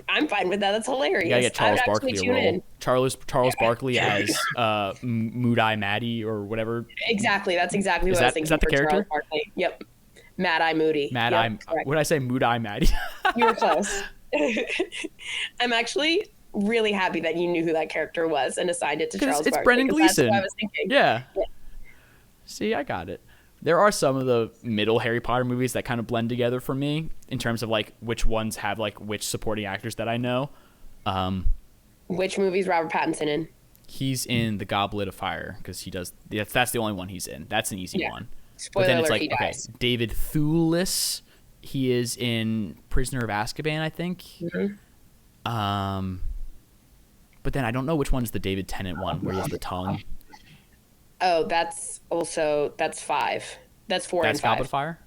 I'm fine with that. That's hilarious. You gotta get I would Charles actually Barkley a tune in. role. Charles Barkley as Moody Maddie or whatever. Exactly. That's exactly Is what I was that- thinking. is that the for character? Charles Barkley. Yep. Mad Eye Moody. Mad Yep, Eye. correct. What did I say? Moody Maddie. You were close. I'm actually really happy that you knew who that character was and assigned it to Because Charles it's Barkley. Brendan 'Cause that's Gleeson. what I was thinking. Yeah. See, I got it. There are some of the middle Harry Potter movies that kind of blend together for me in terms of like which ones have like which supporting actors that I know. Which movie's Robert Pattinson in? He's in The Goblet of Fire because he does. That's the only one he's in. That's an easy Yeah. one. Spoiler But then it's alert, like, he okay, dies. David Thewlis. He is in Prisoner of Azkaban, I think. Mhm. But then I don't know which one's the David Tennant one where he has the tongue. Oh, that's 5. That's 4 That's and 5. Goblet of Fire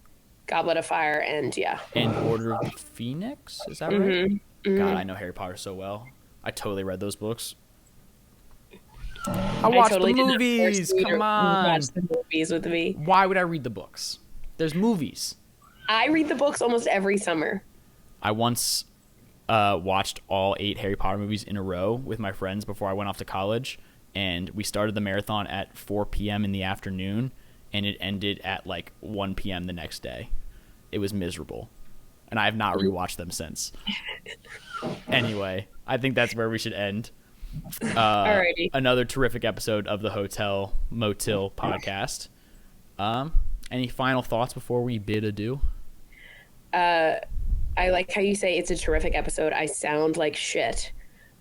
Goblet of Fire and yeah. and Order of the Phoenix. Is that right? God, I know Harry Potter so well. I totally read those books. I watched totally the did not movies. force you to Come on. Watch the movies with me. Why would I read the books? There's movies. I read the books almost every summer. I once watched all 8 Harry Potter movies in a row with my friends before I went off to college, and we started the marathon at 4 p.m. in the afternoon, and it ended at like 1 p.m. the next day. It was miserable, and I have not rewatched them since. Anyway, I think that's where we should end. Alrighty. Another terrific episode of the Hotel Motill podcast. Any final thoughts before we bid adieu? I like how you say it's a terrific episode. I sound like shit.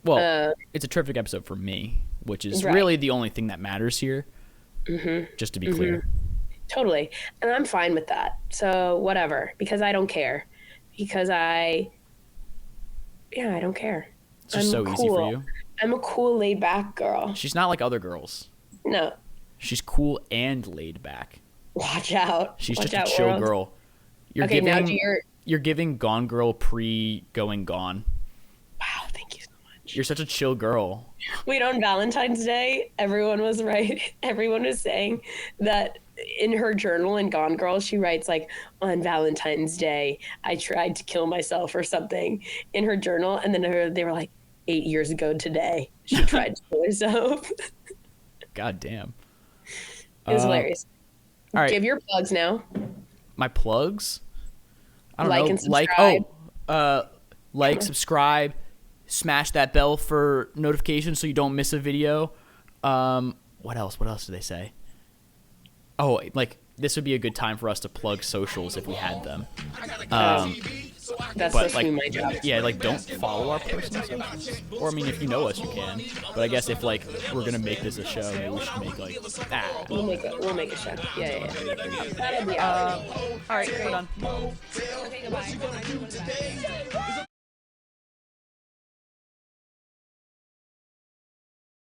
Well, it's a terrific episode for me, which is Right. really the only thing that matters here. Just to be clear. Totally. And I'm fine with that. So whatever, because I don't care. Because I don't care. It's just so easy for you. I'm a cool, laid back girl. She's not like other girls. No. She's cool and laid back. Watch out. She's Watch just a out, chill world. girl. You're Okay, now giving, you're giving Gone Girl pre-going gone. Wow, thank you so much. You're such a chill girl. Wait, on Valentine's Day, everyone was right. Everyone was saying that in her journal in Gone Girl, she writes like, on Valentine's Day, I tried to kill myself or something in her journal. And then they were like, 8 years ago today, she tried to kill herself. God damn. It was hilarious. All right. Give your plugs now. My plugs? I don't Like know. and subscribe. Like, subscribe, smash that bell for notifications so you don't miss a video. What else? What else do they say? Oh, like, this would be a good time for us to plug socials if we had them. That's but, supposed to be my job. Yeah, like, don't follow our personal socials. Or, I mean, if you know us, you can. But I guess if, like, we're going to make this a show, maybe we should make, like, We'll make a show. Yeah. That'll be out. All right, we're done. Okay, goodbye.